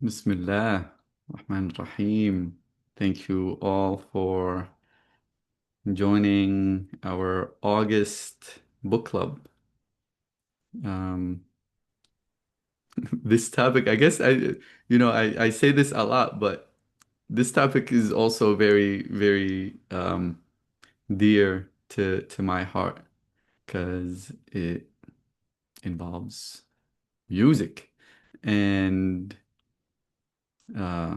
Bismillah, Rahman Rahim. Thank you all for joining our August book club. Um, this topic, I guess I say this a lot, but this topic is also very, very dear to my heart because it involves music and uh,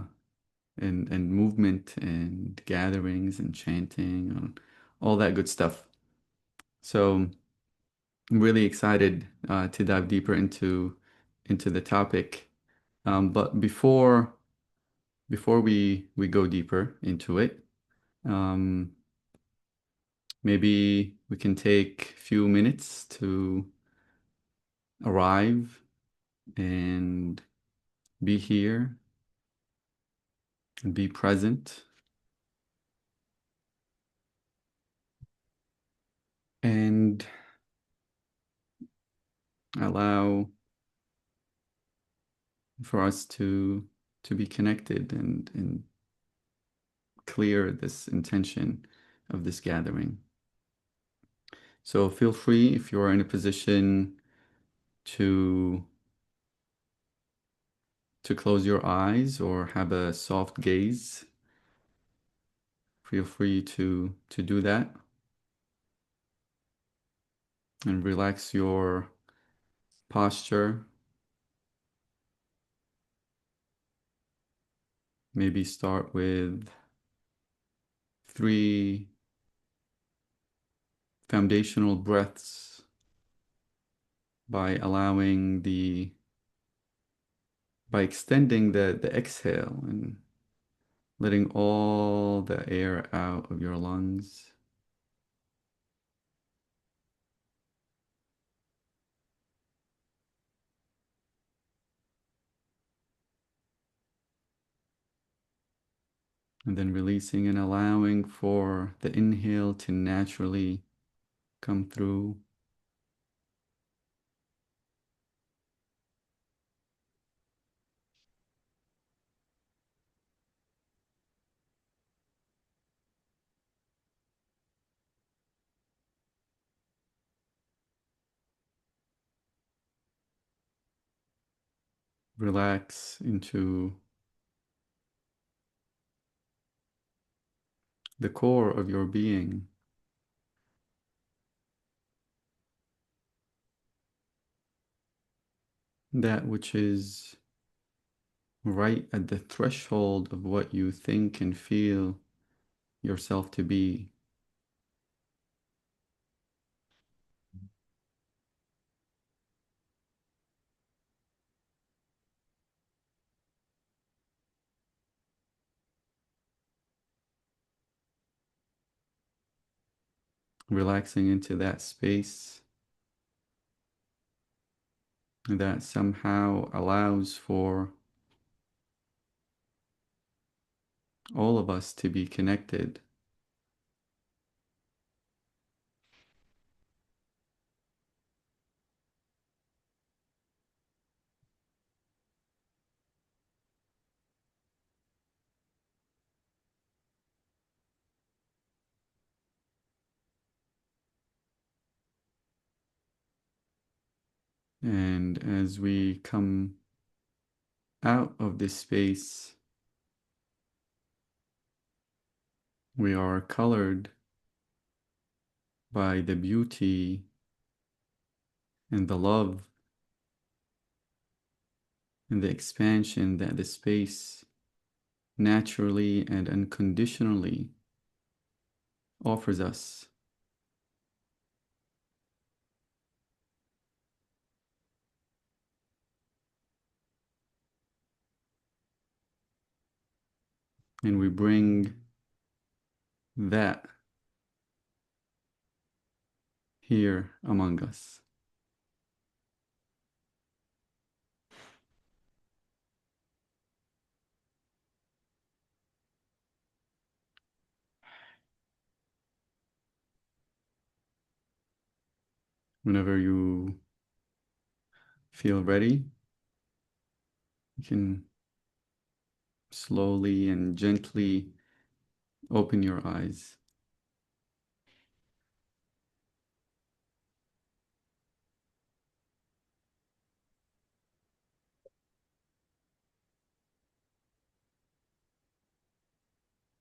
and movement and gatherings and chanting and all that good stuff. So I'm really excited to dive deeper into the topic. But before we go deeper into it, um, maybe we can take a few minutes to arrive and be here and be present and allow for us to be connected and clear this intention of this gathering. So feel free if you're in a position to to close your eyes or have a soft gaze. Feel free to do that and relax your posture. Maybe start with three foundational breaths by allowing by extending the exhale and letting all the air out of your lungs. And then releasing and allowing for the inhale to naturally come through. Relax into the core of your being, that which is right at the threshold of what you think and feel yourself to be. Relaxing into that space that somehow allows for all of us to be connected. And as we come out of this space, we are colored by the beauty and the love and the expansion that the space naturally and unconditionally offers us. And we bring that here among us. Whenever you feel ready, you can slowly and gently open your eyes.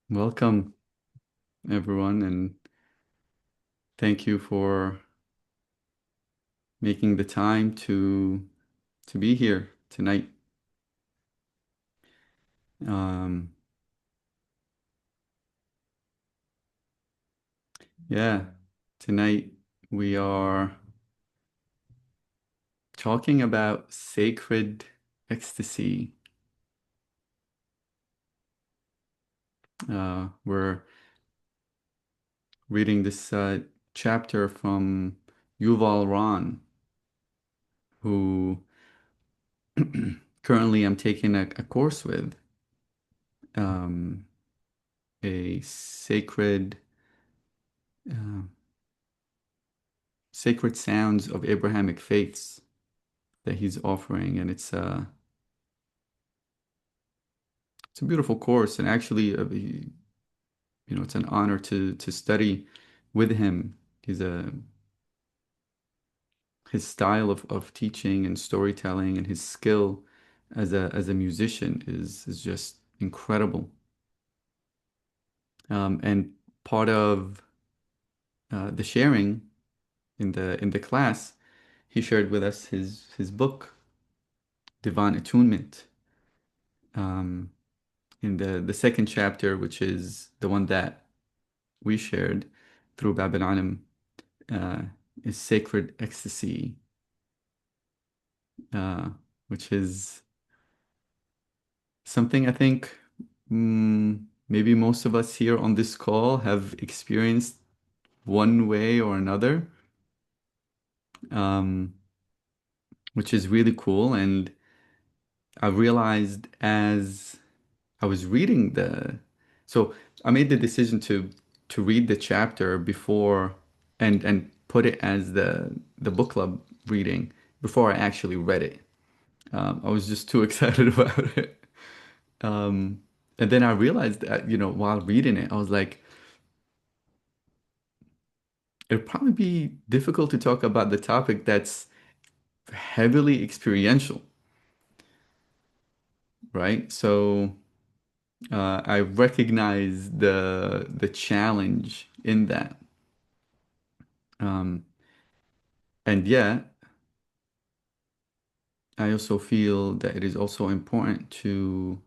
Welcome, everyone, and thank you for making the time to be here tonight. Um, yeah, tonight we are talking about sacred ecstasy. We're reading this chapter from Yuval Ron, who currently I'm taking a course with, um, a uh, sacred sounds of Abrahamic faiths that he's offering, and it's a beautiful course, and actually, it's an honor to study with him. He's a His style of teaching and storytelling and his skill as a musician is just incredible. And part of the sharing in the class, he shared with us his book, Divine Attunement, um, in the second chapter, which is the one that we shared through Bab al-Alam, uh, is Sacred Ecstasy, uh, which is something I think maybe most of us here on this call have experienced one way or another, um, which is really cool. And I realized as I was reading so I made the decision to read the chapter before and put it as the book club reading before I actually read it. I was just too excited about it. Um, and then I realized that, while reading it, I was like, it'd probably be difficult to talk about the topic that's heavily experiential, right? So I recognize the challenge in that. Um, and yet, I also feel that it is also important to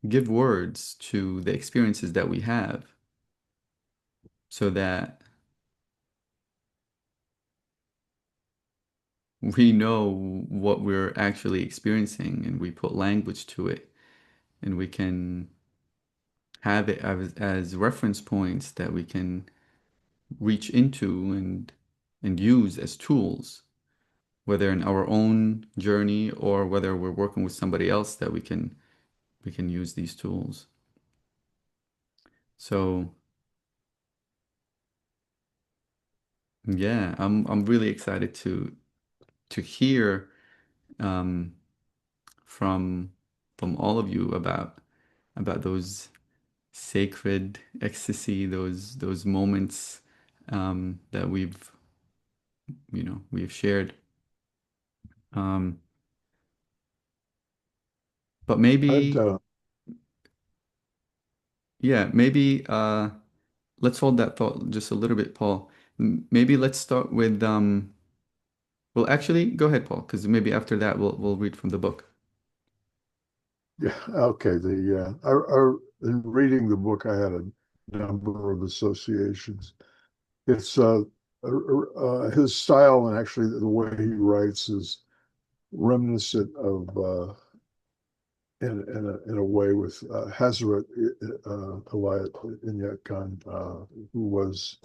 give words to the experiences that we have so that we know what we're actually experiencing and we put language to it and we can have it as reference points that we can reach into and use as tools, whether in our own journey or whether we're working with somebody else that we can use these tools. So yeah, I'm really excited to hear um, from from all of you about those sacred ecstasy, those moments that we've shared. Um, but I'd, maybe, yeah, maybe let's hold that thought just a little bit, Paul. Maybe let's start with well, actually, go ahead, Paul, because maybe after that we'll read from the book. yeah, okay. In reading the book, I had a number of associations. It's his style and actually the way he writes is reminiscent of in a way with Hazrat Elayat Inayat Khan, who was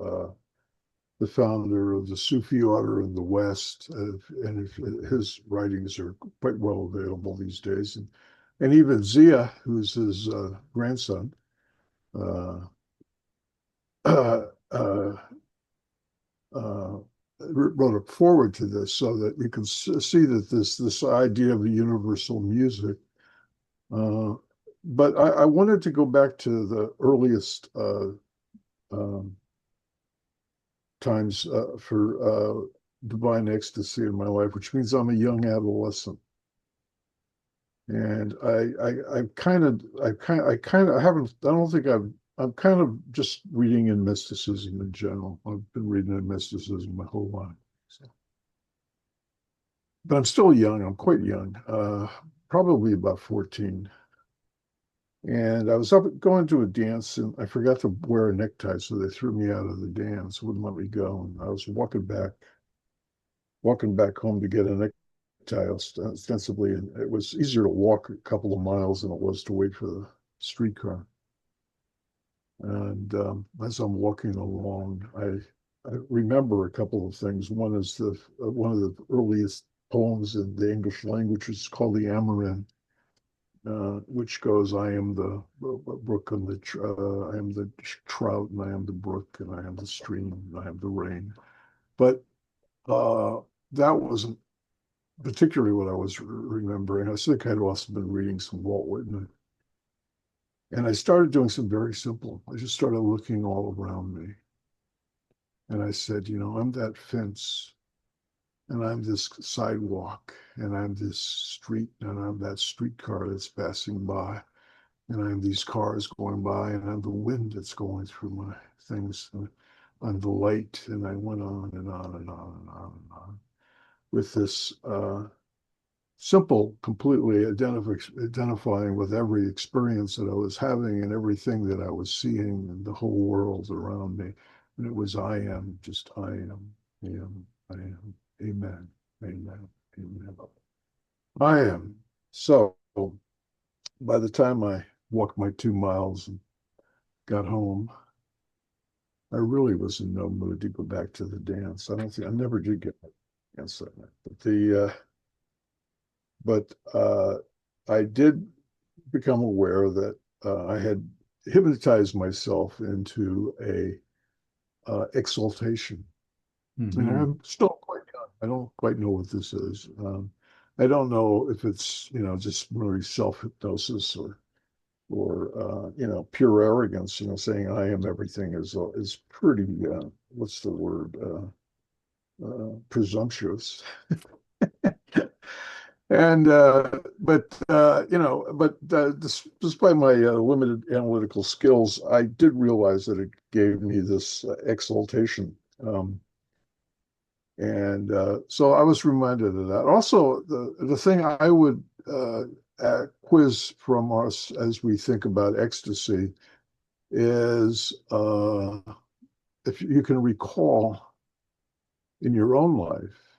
the founder of the Sufi order in the West, and his writings are quite well available these days. And even Zia, who's his grandson, uh, uh, uh, uh, wrote a forward to this so that you can see that this idea of a universal music. Uh, but I wanted to go back to the earliest um, times for divine ecstasy in my life, which means I'm a young adolescent. And I haven't, I don't think I'm kind of just reading in mysticism in general. I've been reading in mysticism my whole life. So, but I'm still young. I'm quite young, probably about 14. And I was up going to a dance and I forgot to wear a necktie, so they threw me out of the dance, wouldn't let me go. And I was walking back home to get a necktie ostensibly, and it was easier to walk a couple of miles than it was to wait for the streetcar. And as I'm walking along, I remember a couple of things. One is one of the earliest poems in the English language, which is called the Amaran, which goes, "I am the brook and I am the trout, and I am the brook, and I am the stream, and I am the rain." But uh, that wasn't particularly what I was remembering. I think I'd also been reading some Walt Whitman. And I started doing some very simple. I just started looking all around me. And I said, I'm that fence, and I'm this sidewalk, and I'm this street, and I'm that streetcar that's passing by, and I'm these cars going by, and I'm the wind that's going through my things, and I'm the light. And I went on and on and on and on and on with this simple, completely identifying with every experience that I was having and everything that I was seeing and the whole world around me. And it was, I am, just I am, I am. Amen, amen, amen. I am. So by the time I walked my 2 miles and got home, I really was in no mood to go back to the dance. I never did get my dance that night. But I did become aware that I had hypnotized myself into a exaltation, and Hmm. I'm still quite young. I don't quite know what this is. I don't know if it's just really self hypnosis or pure arrogance. Saying I am everything is pretty what's the word presumptuous. And despite my limited analytical skills, I did realize that it gave me this exaltation, and so I was reminded of that. Also, the thing I would quiz from us as we think about ecstasy is if you can recall in your own life,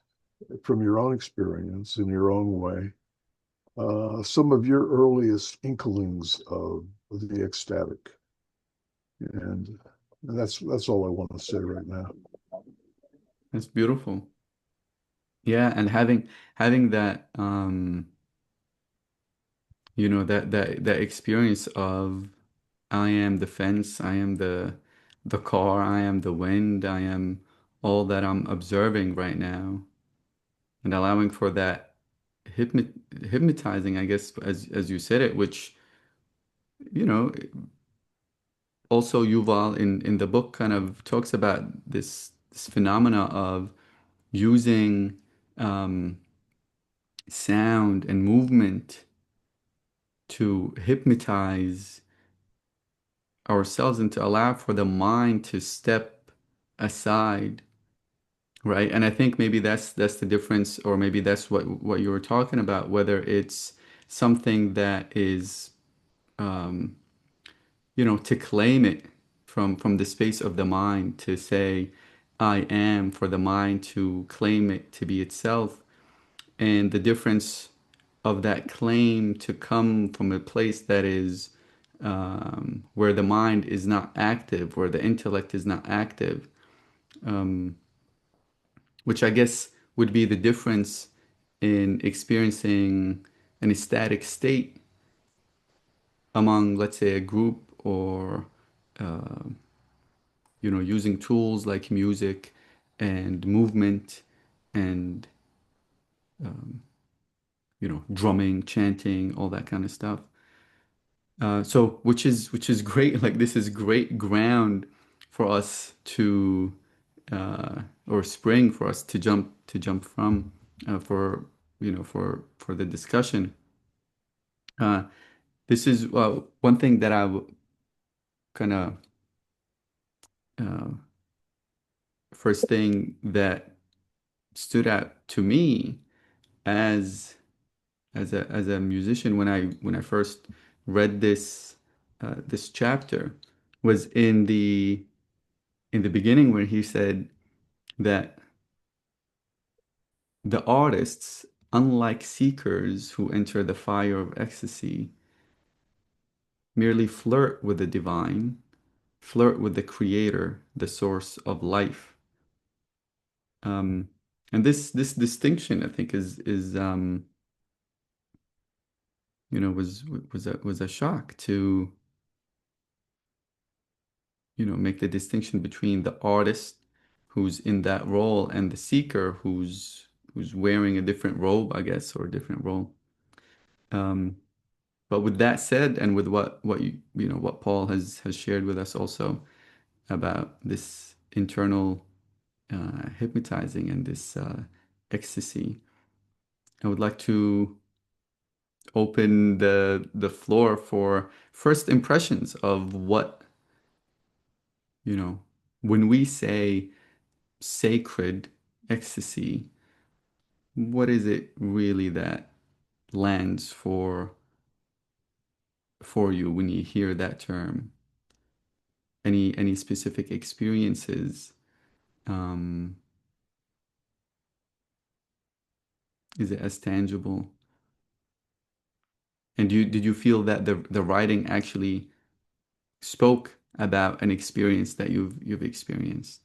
from your own experience, in your own way, some of your earliest inklings of the ecstatic. And that's all I want to say right now. That's beautiful. Yeah, and having that that experience of I am the fence, I am the car, I am the wind, I am all that I'm observing right now, and allowing for that hypno hypnotizing, I guess, as you said it, which, you know, also Yuval in the book kind of talks about this phenomena of using um, sound and movement to hypnotize ourselves and to allow for the mind to step aside, right? And I think maybe that's the difference, or maybe that's what you were talking about, whether it's something that is to claim it from the space of the mind, to say I am, for the mind to claim it to be itself, and the difference of that claim to come from a place that is where the mind is not active, where the intellect is not active, which I guess would be the difference in experiencing an ecstatic state among, let's say, a group, or using tools like music, and movement and drumming, chanting, all that kind of stuff. So which is great. Like this is great ground for us to or spring for us to jump from for for the discussion. Uh, this is one thing that I kind of uh, first thing that stood out to me as as a musician when I first read this chapter was in the beginning when he said that the artists, unlike seekers who enter the fire of ecstasy, merely flirt with the divine, flirt with the creator, the source of life. Um, and this distinction, I think, is was a shock to make the distinction between the artist who's in that role and the seeker who's wearing a different robe, I guess, or a different role. Um, but with that said, and with what Paul has shared with us also about this internal hypnotizing and this ecstasy, I would like to open the floor for first impressions of what, when we say sacred ecstasy, what is it really that lands for you when you hear that term? Any specific experiences? Um, is it as tangible? And did you feel that the writing actually spoke about an experience that you've experienced?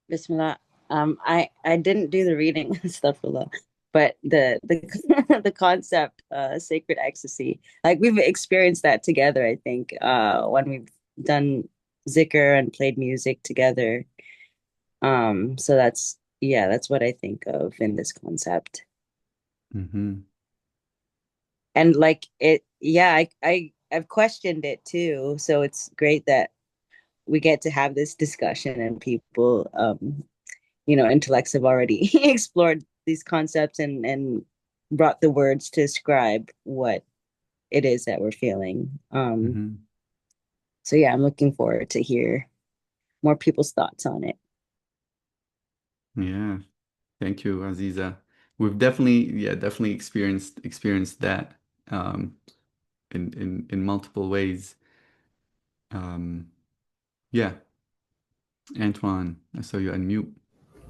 Bismillah. I didn't do the reading stuff a lot, but the the concept, sacred ecstasy, like we've experienced that together. I think when we've done zikr and played music together. So that's, yeah, that's what I think of in this concept. Mm-hmm. And like it, yeah, I've questioned it too. So it's great that we get to have this discussion and people, intellects have already explored these concepts and brought the words to describe what it is that we're feeling. Mm-hmm. So yeah, I'm looking forward to hear more people's thoughts on it. Yeah. Thank you, Aziza. We've definitely experienced that in multiple ways. Um, yeah, Antoine, I saw you unmute.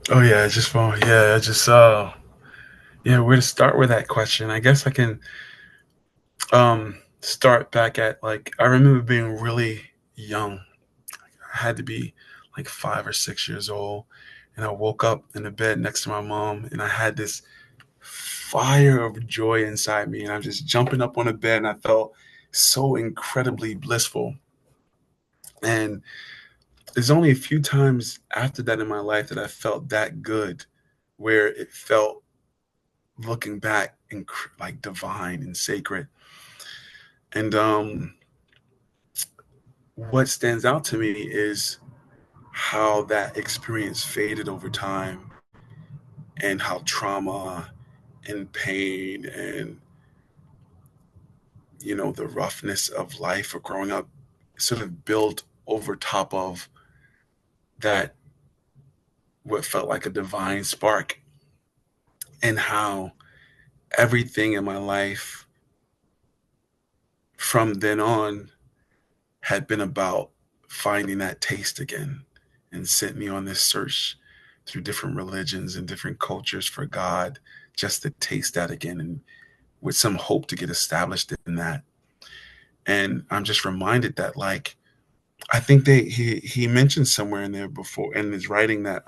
Oh yeah, I just phone. Yeah, I just yeah, where to start with that question? I guess I can start back at, like, I remember being really young. I had to be like 5 or 6 years old, and I woke up in the bed next to my mom, and I had this fire of joy inside me, and I'm just jumping up on the bed, and I felt so incredibly blissful. And there's only a few times after that in my life that I felt that good, where it felt, looking back, like divine and sacred. And what stands out to me is how that experience faded over time, and how trauma and pain and the roughness of life or growing up sort of built over top of that, what felt like a divine spark, and how everything in my life from then on had been about finding that taste again, and sent me on this search through different religions and different cultures for God, just to taste that again, and with some hope to get established in that. And I'm just reminded that, like, I think he mentioned somewhere in there before in his writing that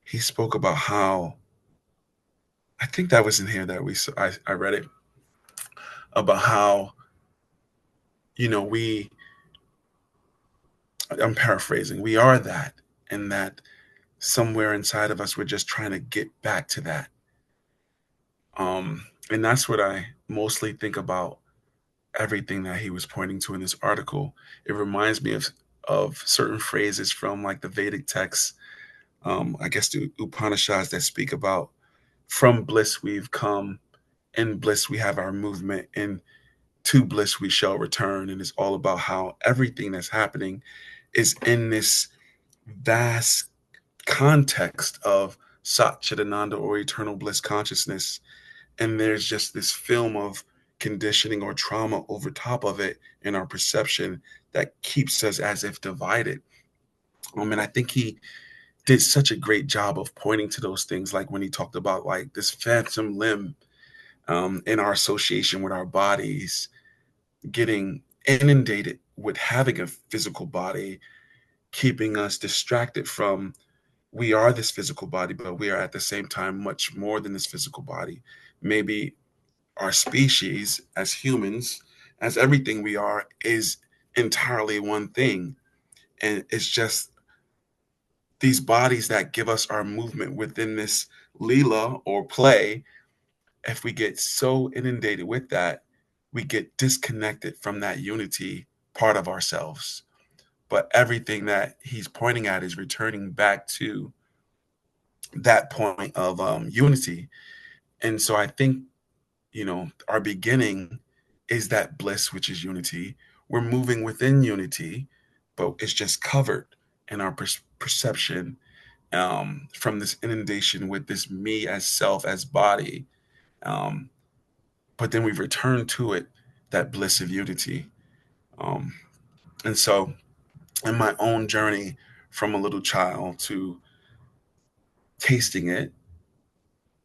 he spoke about how, I think that was in here that I read it, about how, you know, I'm paraphrasing, we are that, and that somewhere inside of us, we're just trying to get back to that. And that's what I mostly think about everything that he was pointing to in this article. It reminds me of certain phrases from like the Vedic texts, I guess the Upanishads, that speak about from bliss we've come, in bliss we have our movement, and to bliss we shall return. And it's all about how everything that's happening is in this vast context of Sat Chidananda, or eternal bliss consciousness. And there's just this film of conditioning or trauma over top of it in our perception that keeps us as if divided. And I think he did such a great job of pointing to those things, like when he talked about like this phantom limb, in our association with our bodies, getting inundated with having a physical body, keeping us distracted from we are this physical body, but we are at the same time much more than this physical body. Maybe our species as humans, as everything we are, is entirely one thing. And it's just these bodies that give us our movement within this Leela or play. If we get so inundated with that, we get disconnected from that unity part of ourselves. But everything that he's pointing at is returning back to that point of unity. And so I think, our beginning is that bliss, which is unity. We're moving within unity, but it's just covered in our perception, from this inundation with this me as self, as body. Um, but then we've returned to it, that bliss of unity. Um, and so, in my own journey from a little child to tasting it,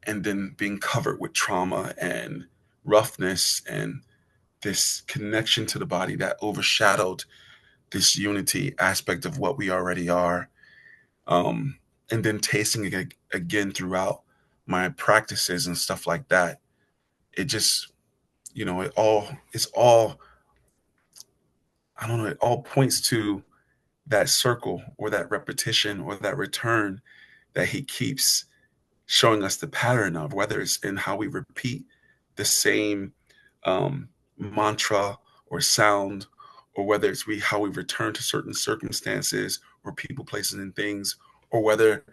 and then being covered with trauma and roughness and this connection to the body that overshadowed this unity aspect of what we already are, and then tasting it again throughout my practices and stuff like that. It just, it's all, I don't know, it all points to that circle or that repetition or that return that he keeps showing us the pattern of, whether it's in how we repeat the same mantra or sound, or whether it's how we return to certain circumstances or people, places, and things, or whether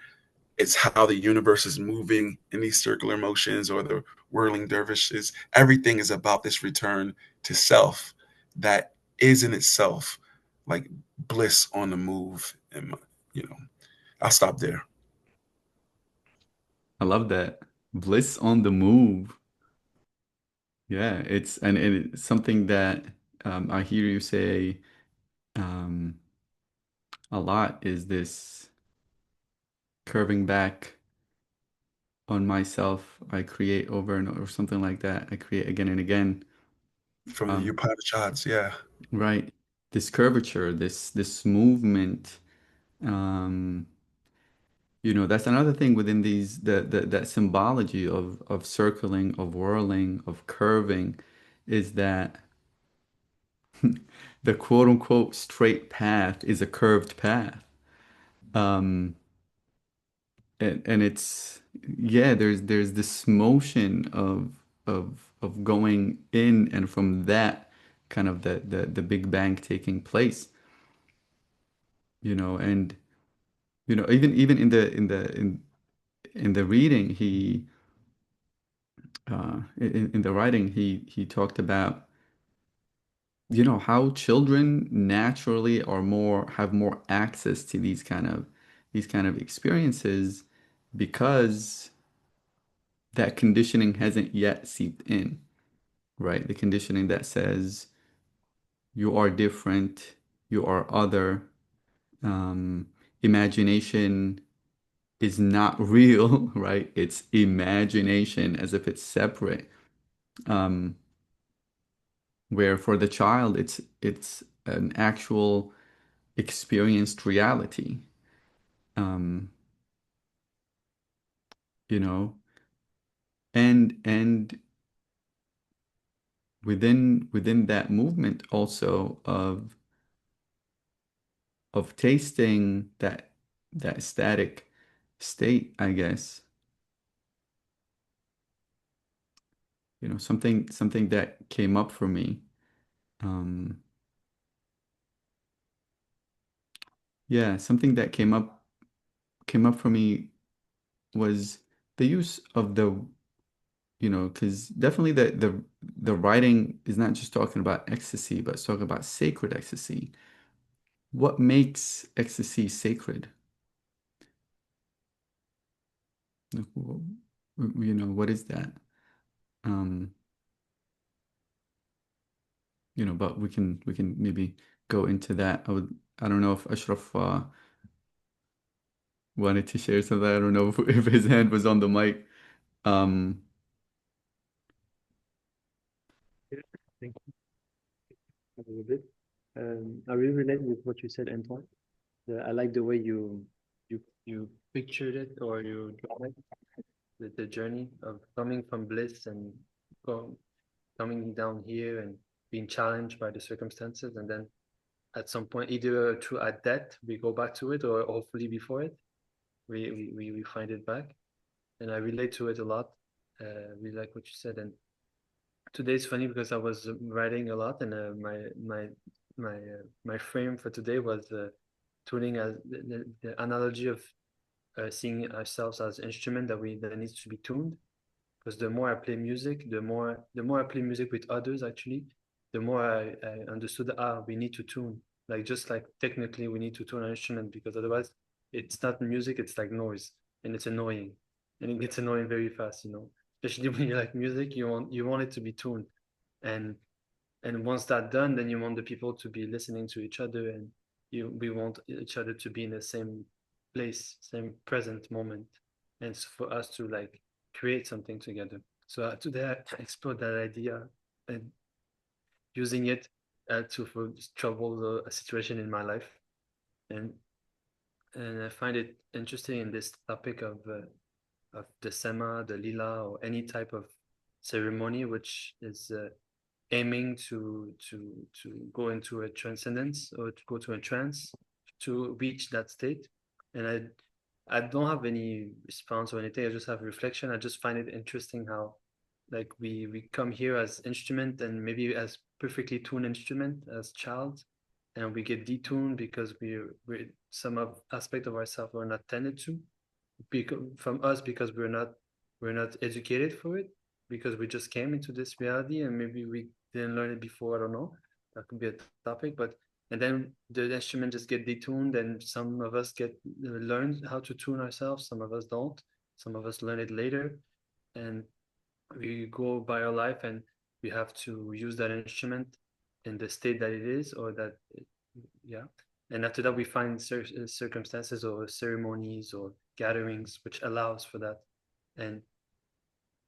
it's how the universe is moving in these circular motions or the whirling dervishes. Everything is about this return to self that is in itself like bliss on the move. And, I'll stop there. I love that. Bliss on the move. Yeah, and it's something that I hear you say um, a lot is this curving back on myself. I create over and over, something like that. I create again and again. From the Um, Upanishads, yeah. right. This curvature, this movement. Um, that's another thing within these that symbology of circling, of whirling, of curving, is that the quote unquote straight path is a curved path. Um, and it's yeah, there's this motion of going in, and from that kind of the Big Bang taking place, and even in the reading, in the writing, he talked about how children naturally have more access to these kind of experiences, because that conditioning hasn't yet seeped in, right? The conditioning that says you are different, you are other, um, imagination is not real, right? It's imagination, as if it's separate. Um, where for the child, it's an actual experienced reality. Um, you know, and within that movement also of tasting that static state, I guess, something that came up for me. Yeah, something that came up for me was the use of because definitely the writing is not just talking about ecstasy, but it's talking about sacred ecstasy. What makes ecstasy sacred? Like, what is that? Um, but we can maybe go into that. I don't know if Ashraf wanted to share something. I don't know if his hand was on the mic. Um, Yeah, thank you a little bit. I really relate with what you said, Antoine. I like the way you pictured it or you draw it, the journey of coming from bliss and go, coming down here and being challenged by the circumstances, and then at some point, either through a death, we go back to it, or hopefully before it, we find it back. And I relate to it a lot. We like what you said, and today's funny because I was writing a lot, and my frame for today was tuning as the analogy of seeing ourselves as instrument that needs to be tuned. Because the more I play music, the more I play music with others, actually, the more I understood that we need to tune. Like just like technically we need to tune an instrument, because otherwise it's not music, it's like noise, and it's annoying. And it gets annoying very fast, Especially when you like music, you want it to be tuned. And once that's done, then you want the people to be listening to each other, and we want each other to be in the same place, same present moment, and so for us to like create something together. So today I explored that idea and using it to for trouble a situation in my life, and I find it interesting in this topic of the sema, the lila, or any type of ceremony which is aiming to go into a transcendence or to go to a trance to reach that state. And I don't have any response or anything. I just have reflection. I just find it interesting how like we come here as instrument, and maybe as perfectly tuned instrument as child, and we get detuned because we some of aspect of ourselves we're not tended to from us, because we're not educated for it, because we just came into this reality and maybe we didn't learn it before. I don't know. That could be a topic, but and then the instrument just get detuned, and some of us get learn how to tune ourselves. Some of us don't. Some of us learn it later, and we go by our life, and we have to use that instrument in the state that it is, or that yeah. And after that we find circumstances or ceremonies or gatherings which allows for that. And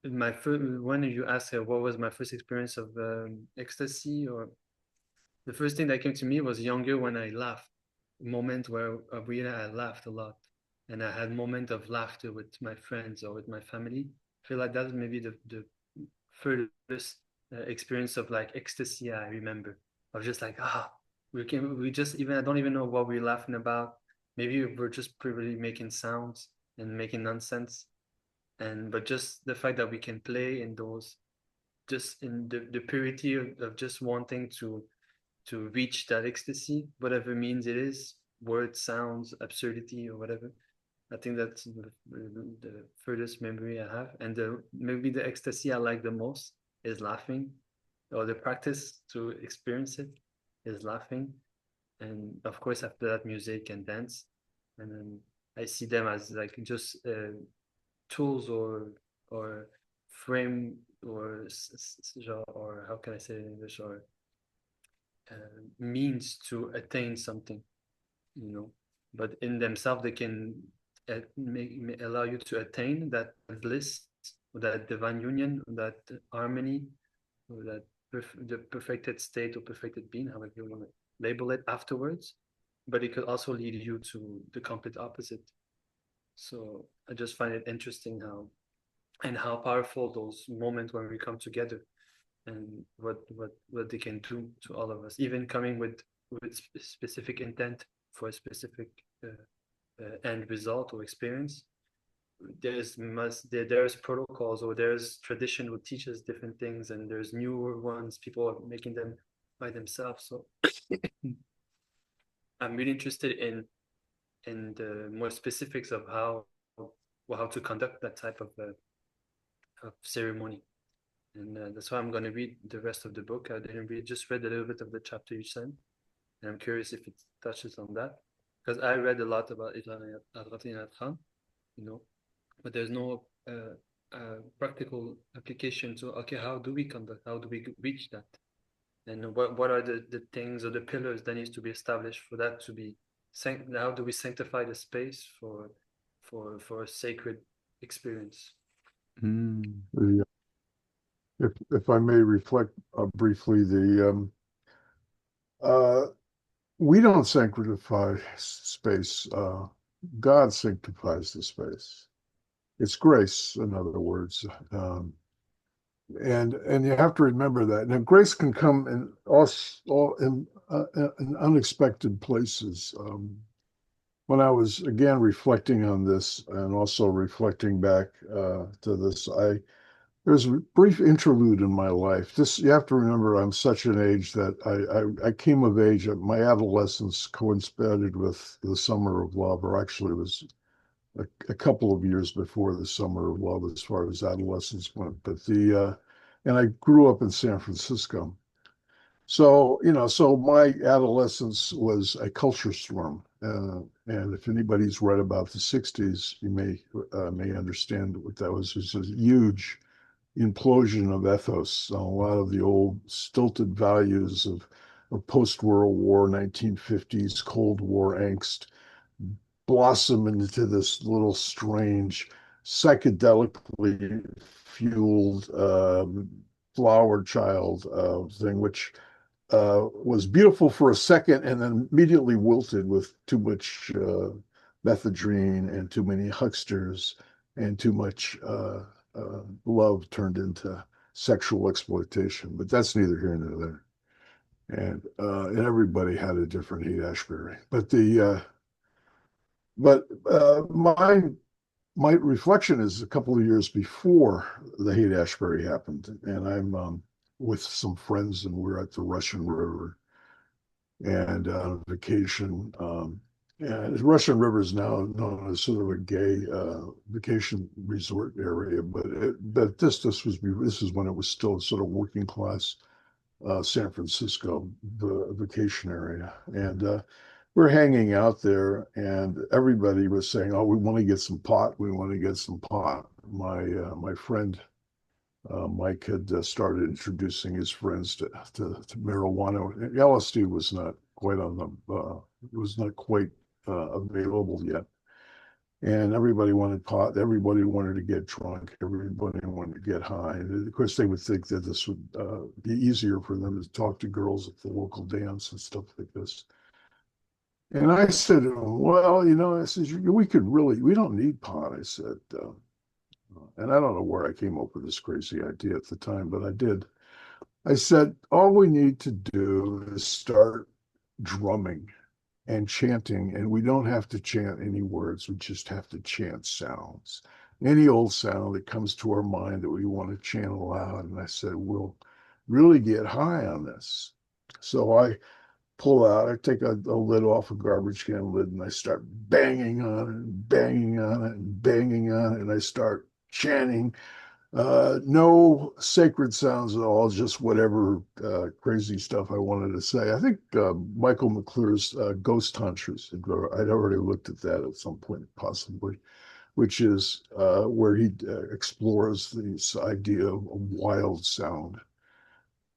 my first, when you ask what was my first experience of ecstasy, or the first thing that came to me was younger, when I laughed, a moment where really I laughed a lot, and I had moment of laughter with my friends or with my family. I feel like that's maybe the furthest experience of like ecstasy I remember. I was just like, we just even I don't even know what we're laughing about. Maybe we're just probably making sounds and making nonsense, and but just the fact that we can play in those, just in the purity of just wanting to reach that ecstasy, whatever means it is, words, sounds, absurdity, or whatever. I think that's the furthest memory I have. And maybe the ecstasy I like the most is laughing, or the practice to experience it is laughing. And of course, after that, music and dance. And then I see them as like just tools or frame or how can I say it in English, or means to attain something, but in themselves they can allow you to attain that bliss, or that divine union, or that harmony, or that the perfected state or perfected being, however you want to label it afterwards. But it could also lead you to the complete opposite. So I just find it interesting how powerful those moments when we come together, and what they can do to all of us, even coming with specific intent for a specific end result or experience. There's protocols, or there's tradition which teaches different things, and there's newer ones, people are making them by themselves. So I'm really interested in the more specifics of how to conduct that type of ceremony. And that's why I'm going to read the rest of the book. I didn't read, just read a little bit of the chapter you sent, and I'm curious if it touches on that, because I read a lot about Khan, but there's no practical application to, okay, how do we conduct, how do we reach that, and what are the things or the pillars that needs to be established for that to be how do we sanctify the space for a sacred experience? If I may reflect briefly, we don't sanctify space. God sanctifies the space. It's grace, in other words. And you have to remember that. Now, grace can come in unexpected places. When I was, again, reflecting on this and also reflecting back to this, there's a brief interlude in my life. You have to remember, I'm such an age that I came of age. My adolescence coincided with the Summer of Love, or actually it was a couple of years before the Summer of Love as far as adolescence went. But and I grew up in San Francisco. So, so my adolescence was a culture storm. And if anybody's read about the 60s, you may understand what that was. It was a huge implosion of ethos. A lot of the old stilted values of post-World War, 1950s Cold War angst blossom into this little strange, psychedelically fueled flower child thing, which was beautiful for a second and then immediately wilted with too much methadone and too many hucksters and too much love turned into sexual exploitation. But that's neither here nor there. And everybody had a different Haight-Ashbury. But my reflection is a couple of years before the Haight-Ashbury happened, and I'm with some friends, and we're at the Russian River and on vacation. And the Russian River is now known as sort of a gay vacation resort area, but this is when it was still sort of working class San Francisco, the vacation area, and we're hanging out there, and everybody was saying, "Oh, we want to get some pot. We want to get some pot." My friend Mike had started introducing his friends to marijuana. LSD was not quite available yet, and everybody wanted pot. Everybody wanted to get drunk. Everybody wanted to get high. And of course, they would think that this would be easier for them to talk to girls at the local dance and stuff like this. And I said to him, "Well, I said, we don't need pot." I said, and I don't know where I came up with this crazy idea at the time, but I did. I said, all we need to do is start drumming and chanting, and we don't have to chant any words. We just have to chant sounds. Any old sound that comes to our mind that we want to chant aloud. And I said, we'll really get high on this. So I take a lid off a garbage can lid, and I start banging on it and banging on it and banging on it, and I start chanting. No sacred sounds at all, just whatever crazy stuff I wanted to say. I think Michael McClure's Ghost Hunters, I'd already looked at that at some point, possibly, which is where he explores this idea of a wild sound.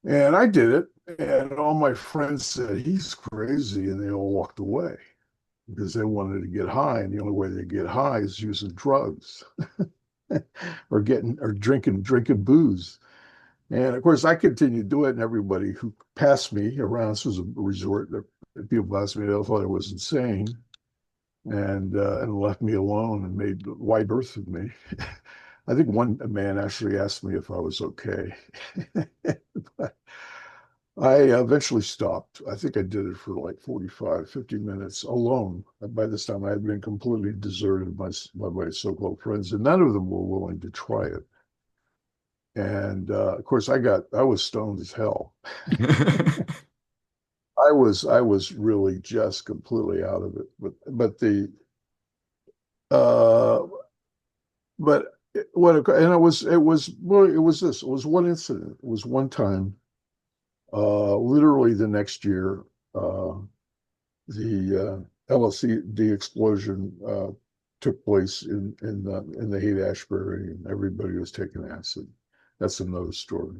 And I did it, and all my friends said, he's crazy, and they all walked away because they wanted to get high, and the only way they get high is using drugs or drinking booze. And of course, I continued to do it, and everybody who passed me around, this was a resort, people passed me, they thought I was insane, and left me alone and made wide berth of me. I think one man actually asked me if I was okay. But I eventually stopped. I think I did it for like 45, 50 minutes alone. And by this time, I had been completely deserted by my so-called friends, and none of them were willing to try it. And of course, I was stoned as hell. I was really just completely out of it. Uh, but and it was one incident. It was one time. Literally the next year, the LSD explosion took place in the Haight-Ashbury, and everybody was taking acid. That's another story.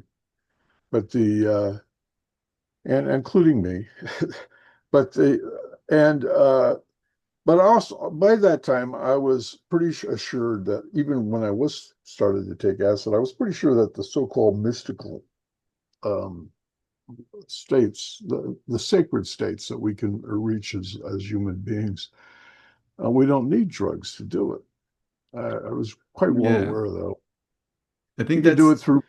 But the and including me, but the and but also by that time I was pretty assured that even when I was started to take acid, I was pretty sure that the so-called mystical um, states, the sacred states that we can reach as human beings, we don't need drugs to do it. I was quite well Yeah, aware, though. I You think can do that's it through,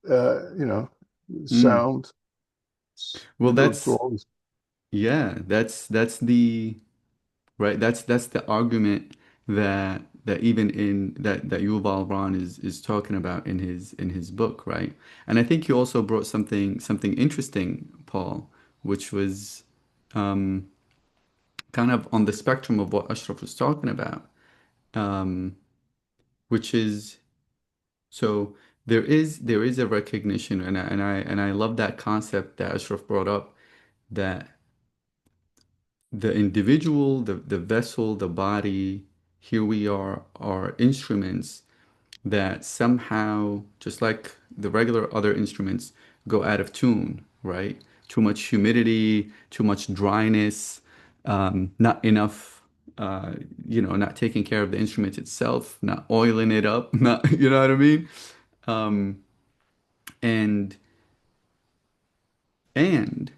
you know, mm, sound. well, You do it through that's all these. yeah, that's the right. That's the argument that even in that Yuval Ron is talking about in his book, right? And I think you also brought something interesting, Paul, which was um, kind of on the spectrum of what Ashraf was talking about, um, which is so there is a recognition, and I love that concept that Ashraf brought up that the individual, the vessel, the body, here we are instruments that somehow, just like the regular other instruments, go out of tune, right? Too much humidity, too much dryness, not enough, uh, not taking care of the instrument itself, not oiling it up, not, you know what I mean? Um, and and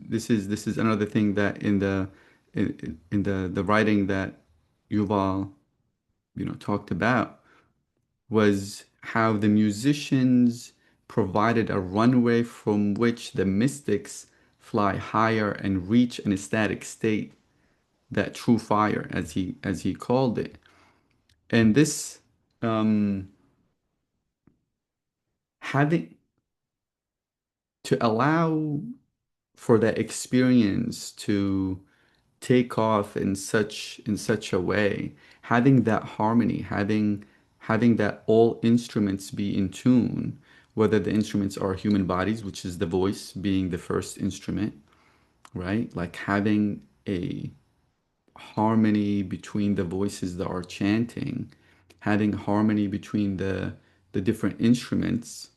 this is another thing that in the writing that Yuval talked about was how the musicians provided a runway from which the mystics fly higher and reach an ecstatic state, that true fire, as he called it. And this um, having to allow for that experience to take off in such a way, having that harmony, having that all instruments be in tune, whether the instruments are human bodies, which is the voice being the first instrument, right? Like having a harmony between the voices that are chanting, having harmony between the different instruments,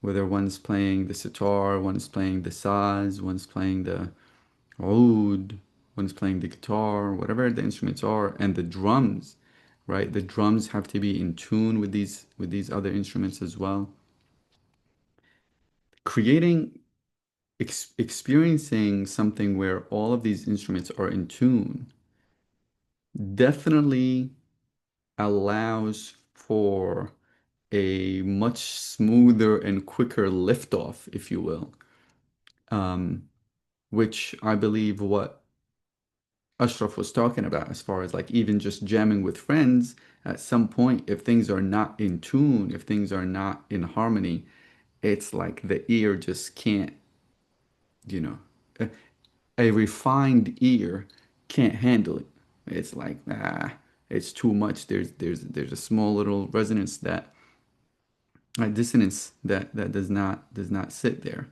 whether one's playing the sitar, one's playing the saz, one's playing the oud, one's playing the guitar, whatever the instruments are, and the drums, right? The drums have to be in tune with these other instruments as well. Creating experiencing something where all of these instruments are in tune definitely allows for a much smoother and quicker liftoff, if you will, which I believe what Ashraf was talking about, as far as like even just jamming with friends, at some point, if things are not in tune, if things are not in harmony, it's like the ear just can't, you know, a, a refined ear can't handle it. It's like, it's too much. There's a small little resonance that a dissonance that does not sit there.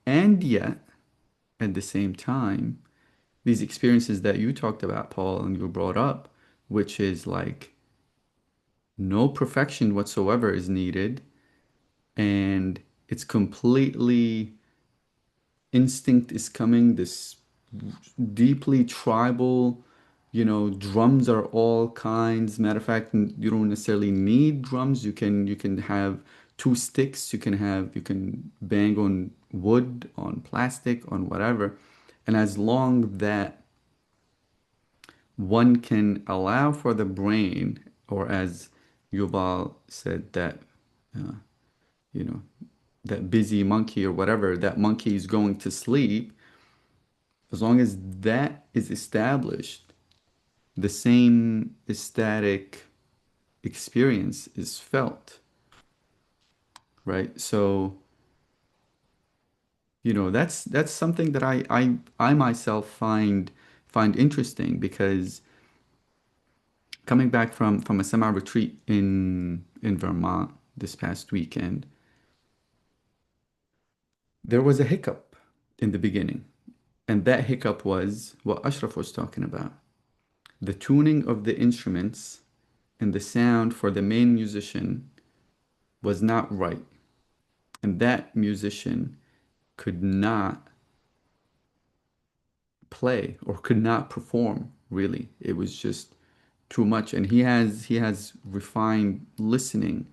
And yet, at the same time, these experiences that you talked about, Paul, and you brought up, which is like no perfection whatsoever is needed, and it's completely instinct is coming, this deeply tribal, drums are all kinds. Matter of fact, you don't necessarily need drums. You can have two sticks, you can bang on wood, on plastic, on whatever. And as long that one can allow for the brain or as Yuval said, that uh, you know, that busy monkey or whatever, that monkey is going to sleep. As long as that is established, the same ecstatic experience is felt, right? So, that's something that I myself find interesting, because coming back from a semi retreat in Vermont this past weekend, there was a hiccup in the beginning. And that hiccup was what Ashraf was talking about. The tuning of the instruments and the sound for the main musician was not right. And that musician could not play or could not perform, really. It was just too much. And he has refined listening,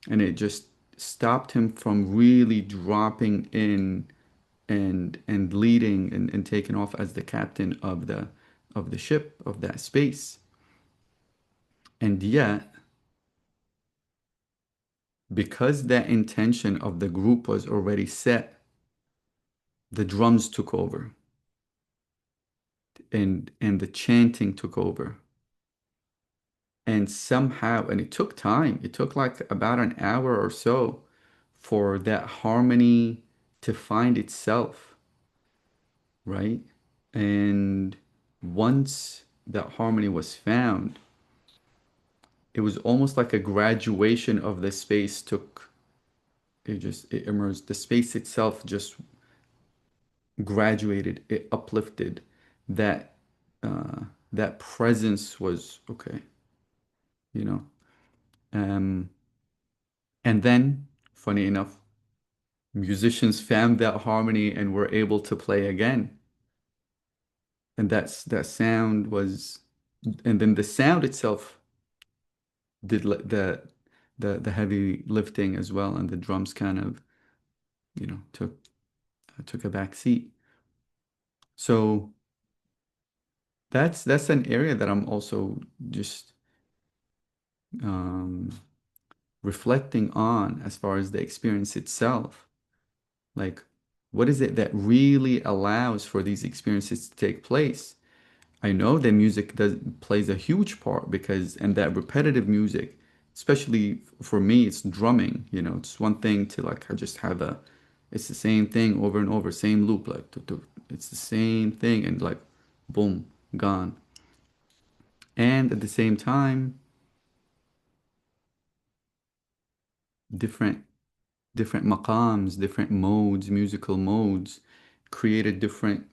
and it just stopped him from really dropping in and leading and taking off as the captain of the ship, of that space. And yet, because that intention of the group was already set, the drums took over, and the chanting took over. And somehow, and it took time, it took like about an hour or so for that harmony to find itself, right? And once that harmony was found, it was almost like a graduation of the space took, it emerged. The space itself just graduated, it uplifted. That that presence was okay, you know. Um, and then, funny enough, musicians found that harmony and were able to play again. And that sound was, and then the sound itself did the heavy lifting as well, and the drums kind of, took a back seat. So that's an area that I'm also just um, reflecting on as far as the experience itself. Like, what is it that really allows for these experiences to take place? I know that music plays a huge part, because, and that repetitive music, especially for me, it's drumming. It's one thing to like I just have it's the same thing over and over, same loop, like it's the same thing, and like boom, gone. And at the same time, different different maqams, different modes, musical modes, create a different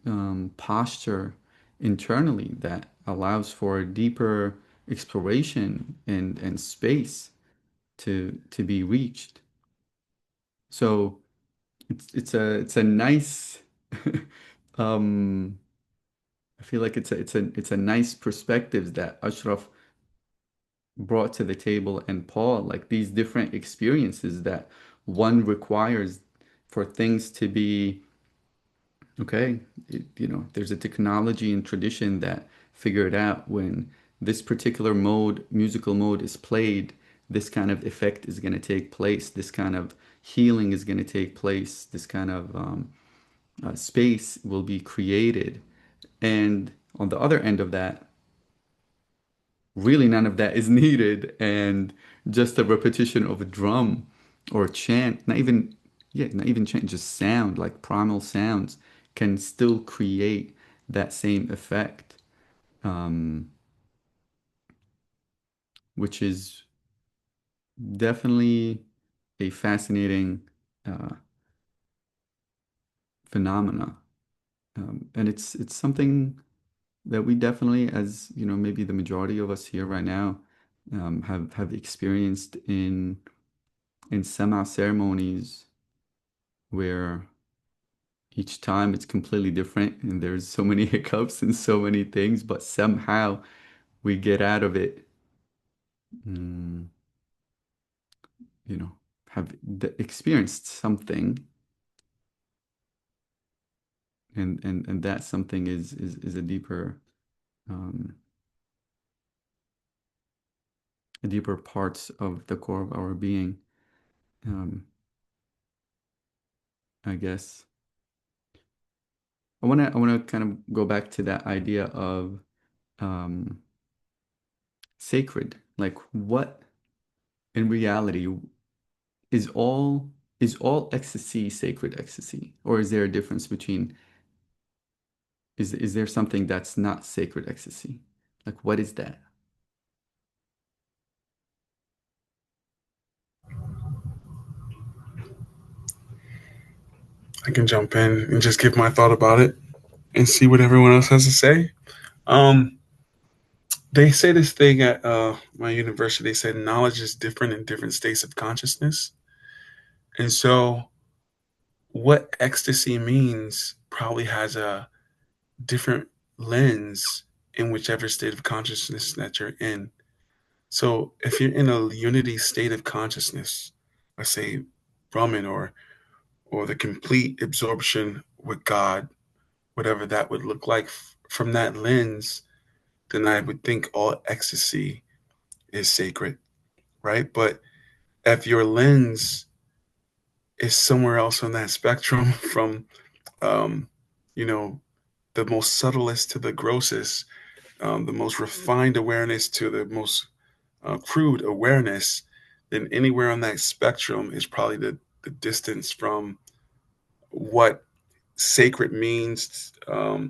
posture internally that allows for a deeper exploration and space to be reached. So it's a nice um I feel like it's a nice perspective that Ashraf brought to the table, and Paul, like these different experiences that one requires for things to be okay. There's a technology and tradition that figured out when this particular musical mode is played, this kind of effect is going to take place, this kind of healing is going to take place, this kind of space will be created. And on the other end of that, really none of that is needed, and just a repetition of a drum or a chant, not even chant, just sound, like primal sounds, can still create that same effect, um, which is definitely a fascinating uh, phenomena. And it's something that we definitely, as maybe the majority of us here right now, have experienced in sema ceremonies, where each time it's completely different and there's so many hiccups and so many things, but somehow we get out of it, mm, you know, have experienced something, and that something is a deeper um, deeper parts of the core of our being, I guess. I wanna kind of go back to that idea of sacred. Like, what in reality is all ecstasy sacred ecstasy, or is there a difference between is there something that's not sacred ecstasy? Like, what is that? I can jump in and just give my thought about it and see what everyone else has to say. Um, they say this thing at my university. They said knowledge is different in different states of consciousness, and so what ecstasy means probably has a different lens in whichever state of consciousness that you're in. So if you're in a unity state of consciousness, let's say Brahman or the complete absorption with God, whatever that would look like from that lens, then I would think all ecstasy is sacred, right? But if your lens is somewhere else on that spectrum, from um, you know, the most subtlest to the grossest, the most refined awareness to the most crude awareness, then anywhere on that spectrum is probably the distance from what sacred means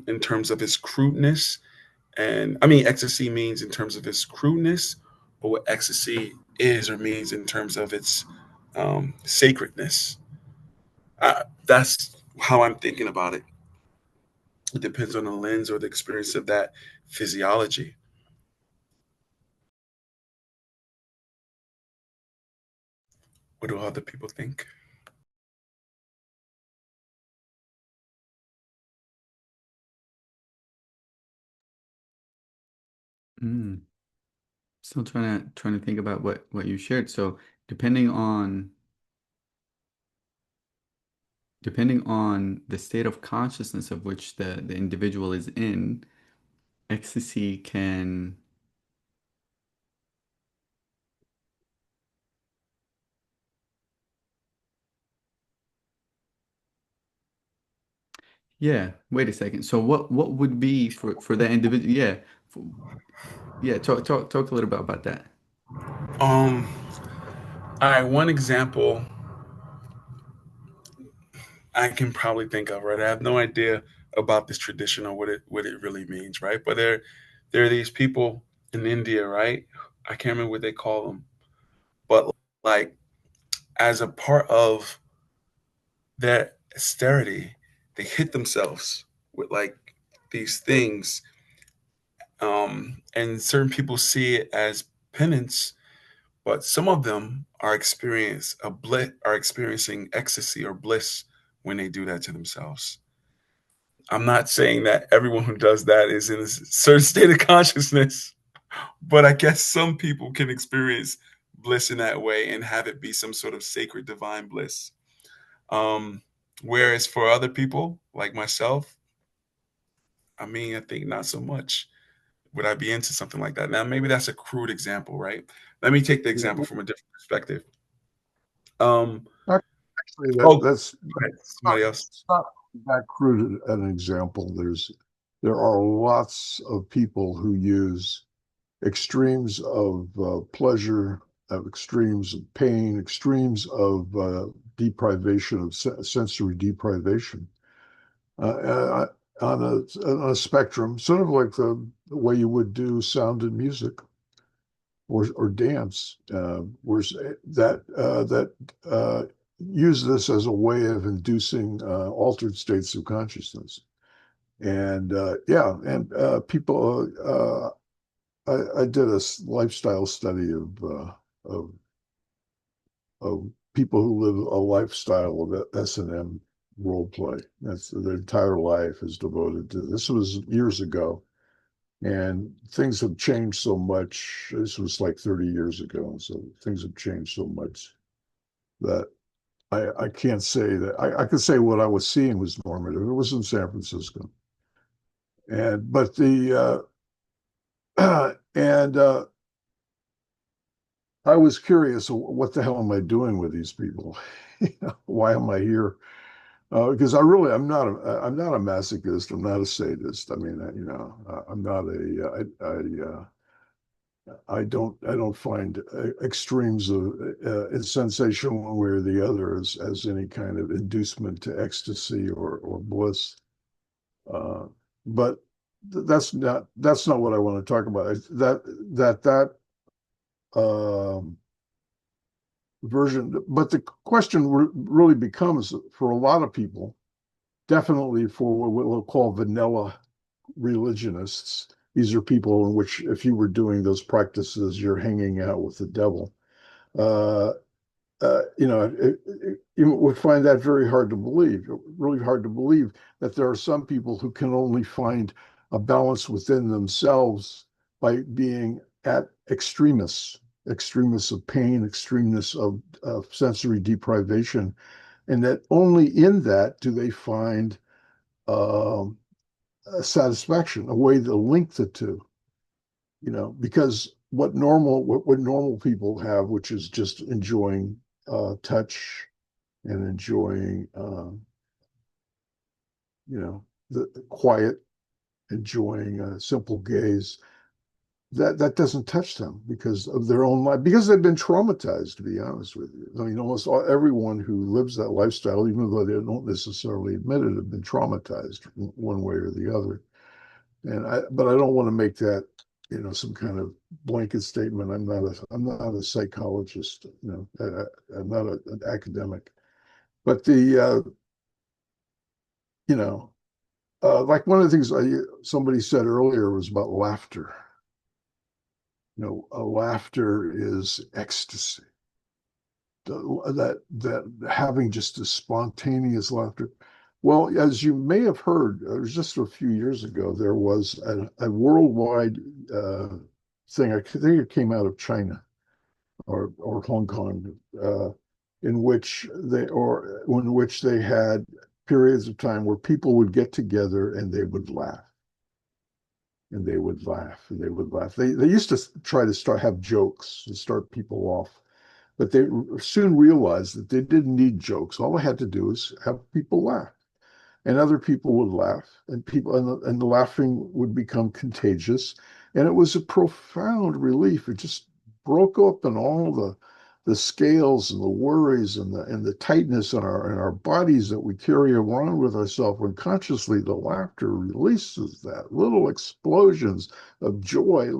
in terms of its crudeness. And I mean, ecstasy means in terms of its crudeness, or what ecstasy is or means in terms of its sacredness. That's how I'm thinking about it. It depends on the lens or the experience of that physiology. What do other people think? Mm. Still trying to think about what you shared. So depending on the state of consciousness of which the individual is in, ecstasy can, yeah, wait a second. So what would be for that individual? Yeah, for, yeah. Talk a little bit about that. Um, all right, one example I can probably think of, right? I have no idea about this tradition or what it really means, right? But there are these people in India, right? I can't remember what they call them, but like as a part of their austerity, they hit themselves with like these things, and certain people see it as penance, but some of them are experiencing ecstasy or bliss when they do that to themselves. I'm not saying that everyone who does that is in a certain state of consciousness, but I guess some people can experience bliss in that way and have it be some sort of sacred divine bliss. Um, Whereas for other people, like myself, I mean, I think not so much. Would I be into something like that? Now, maybe that's a crude example, right? Let me take the example from a different perspective. Um, Actually, oh, go that's ahead, somebody else. it's not that crude an example. There are lots of people who use extremes of pleasure, of extremes of pain, extremes of deprivation of sensory deprivation on a spectrum, sort of like the way you would do sound and music or dance, whereas that use this as a way of inducing altered states of consciousness. And yeah, and people, I did a lifestyle study of of people who live a lifestyle of S&M role play. That's their entire life is devoted to. This was years ago, and things have changed so much. This was like 30 years ago, so things have changed so much that I can't say that I could say what I was seeing was normative. It was in San Francisco, and but the and I was curious, what the hell am I doing with these people? Why am I here? Because I'm not a masochist. I'm not a sadist. I mean, I'm not I don't find extremes of sensation one way or the other as any kind of inducement to ecstasy or bliss. Uh, but that's not what I want to talk about. That um, version. But the question really becomes for a lot of people, definitely for what we'll call vanilla religionists. These are people in which, if you were doing those practices, you're hanging out with the devil. Uh, you would find that very hard to believe, really hard to believe that there are some people who can only find a balance within themselves by being at extremists of pain, extremists of sensory deprivation, and that only in that do they find um, a satisfaction, a way to link the two. Because what normal people have, which is just enjoying touch and enjoying the quiet, enjoying a simple gaze, that doesn't touch them because of their own life, because they've been traumatized, to be honest with you. I mean, almost everyone who lives that lifestyle, even though they don't necessarily admit it, have been traumatized one way or the other. But I don't want to make that, some kind of blanket statement. I'm not a psychologist. I'm not an academic. But like one of the things somebody said earlier was about laughter. Laughter is ecstasy. That having just a spontaneous laughter. Well, as you may have heard, it was just a few years ago, there was a worldwide thing. I think it came out of China or Hong Kong, in which they had periods of time where people would get together and they would laugh. And they would laugh and they would laugh. They used to try to have jokes and start people off, but they soon realized that they didn't need jokes. All they had to do is have people laugh, and other people would laugh, and the laughing would become contagious, and it was a profound relief. It just broke open all the scales and the worries and the tightness in our bodies that we carry around with ourselves. Unconsciously, the laughter releases that little explosions of joy,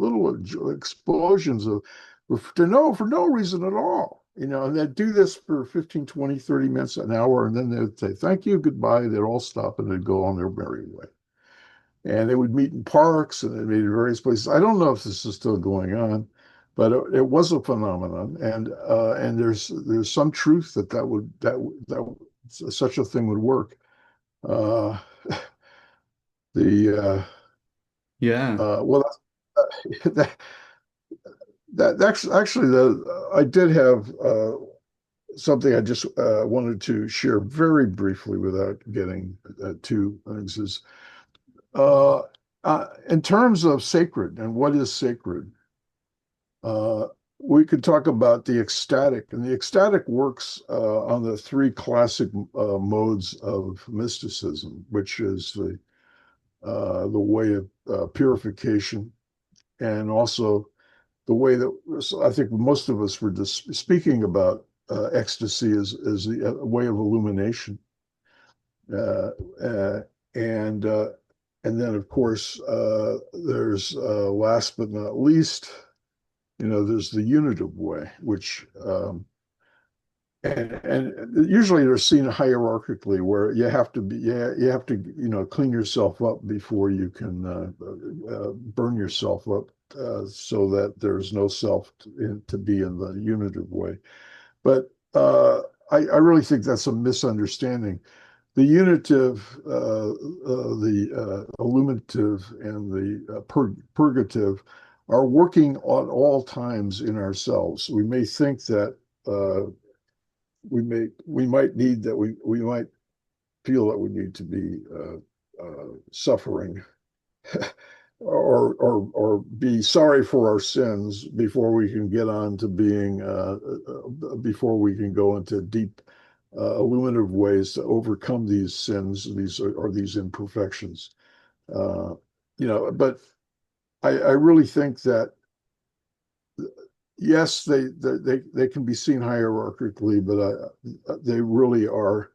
explosions of for no reason at all. And they'd do this for 15, 20, 30 minutes, an hour, and then they'd say, thank you, goodbye. They'd all stop and they'd go on their merry way. And they would meet in parks and they'd meet in various places. I don't know if this is still going on, but it was a phenomenon. And there's some truth that such a thing would work. Uh, the Yeah. well, that, actually I did have something I just wanted to share very briefly without getting too is in terms of sacred and what is sacred. Uh, we could talk about the ecstatic, and the ecstatic works on the three classic modes of mysticism, which is the way of purification, and also the way that I think most of us were just speaking about ecstasy is the way of illumination, uh, uh, and uh, and then of course there's last but not least, there's the unitive way, which and usually they're seen hierarchically, where you have to clean yourself up before you can burn yourself up, so that there's no self to be in the unitive way. But I really think that's a misunderstanding. The unitive, the illuminative, and the purgative are working at all times in ourselves. We may think that we might need that we might feel that we need to be suffering or be sorry for our sins before we can get on to being before we can go into deep illuminative ways to overcome these sins, these imperfections. Uh, but I really think that yes, they can be seen hierarchically, but they really are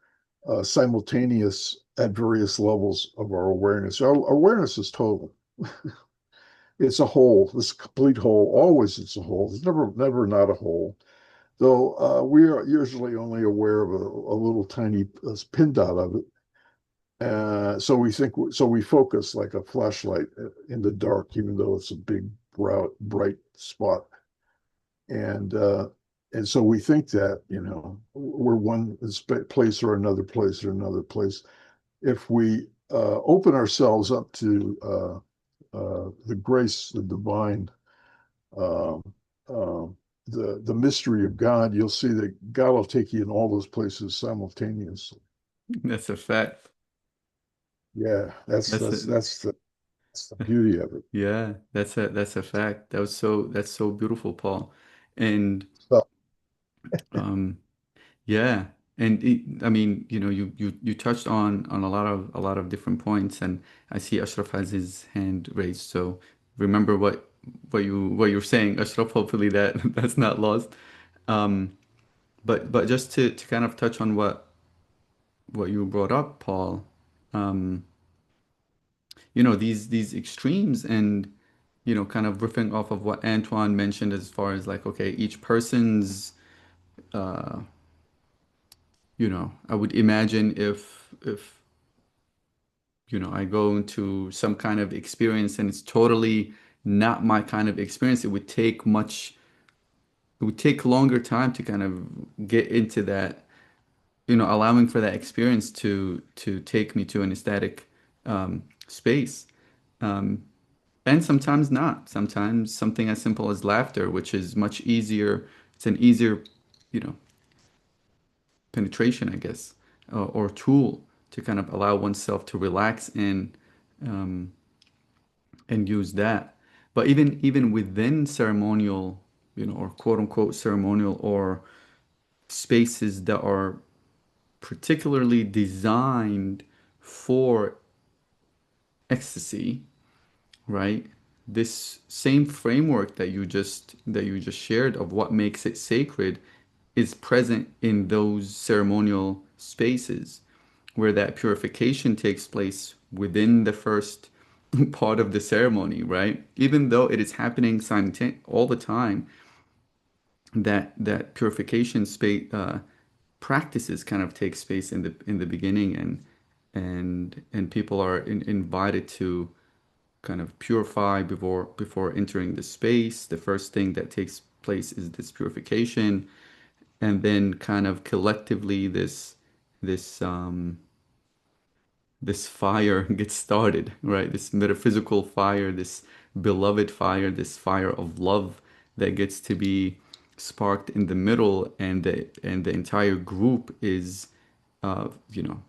simultaneous at various levels of our awareness. Our awareness is total. It's a whole. It's a complete whole. Always, it's a whole. It's never not a whole. Though we are usually only aware of a little tiny pin dot of it. So we focus like a flashlight in the dark, even though it's a big, bright spot. And uh, and so we think that we're one place or another place or another place. If we open ourselves up to the grace, the divine, um, um, the mystery of God, you'll see that God will take you in all those places simultaneously. That's a fact. Yeah, That's a, that's the beauty of it. yeah, that's a fact. That's so beautiful, Paul. And So, um yeah, and I mean, you touched on a lot of different points, and I see Ashraf has his hand raised. So remember what you're saying, Ashraf. Hopefully that that's not lost. Um, but just to kind of touch on what you brought up, Paul. Um, these extremes, and kind of riffing off of what Antoine mentioned as far as like, okay, each person's uh, I would imagine if I go into some kind of experience and it's totally not my kind of experience, it would take longer time to kind of get into that, allowing for that experience to take me to an ecstatic space. Um, and sometimes not. Sometimes something as simple as laughter, which is much easier. It's an easier, you know, penetration, I guess, or tool to kind of allow oneself to relax in um, and use that. But even within ceremonial, or quote unquote ceremonial or spaces that are particularly designed for ecstasy, right? This same framework that you just shared of what makes it sacred is present in those ceremonial spaces where that purification takes place within the first part of the ceremony, right? Even though it is happening all the time, that purification space practices kind of take space in the beginning, and people are invited to kind of purify before entering the space. The first thing that takes place is this purification, and then kind of collectively this this fire gets started, right? This metaphysical fire, this beloved fire, this fire of love that gets to be sparked in the middle, and the entire group is, uh, you know,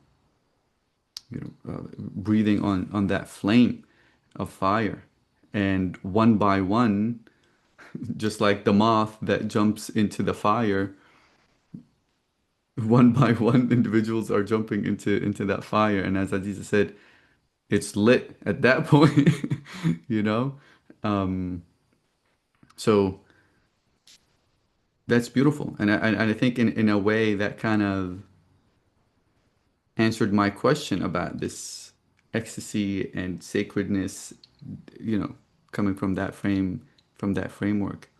breathing on that flame of fire, and one by one, just like the moth that jumps into the fire, one by one, individuals are jumping into that fire, and as Aziza said, it's lit at that point, you know? Um, so that's beautiful. And I think in a way that kind of answered my question about this ecstasy and sacredness, you know, coming from that framework.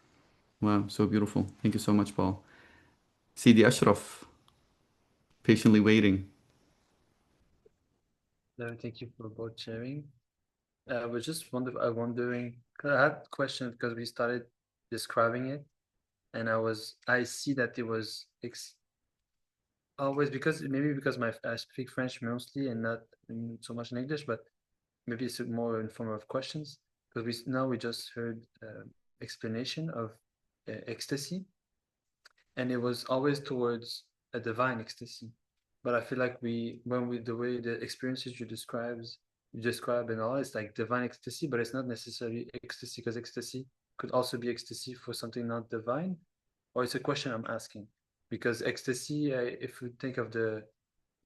Wow, so beautiful. Thank you so much, Paul. Sidi Ashraf, patiently waiting. No, thank you for both sharing. I was just wondering, 'cause I had questions because we started describing it, and I see that it was always because maybe because I speak French mostly and not so much in English, but maybe it's more in form of questions because we just heard explanation of ecstasy, and it was always towards a divine ecstasy. But I feel like the way the experiences you you describe and all, it's like divine ecstasy, but it's not necessarily ecstasy, because ecstasy could also be ecstasy for something not divine. Or it's a question I'm asking, because ecstasy, if you think of the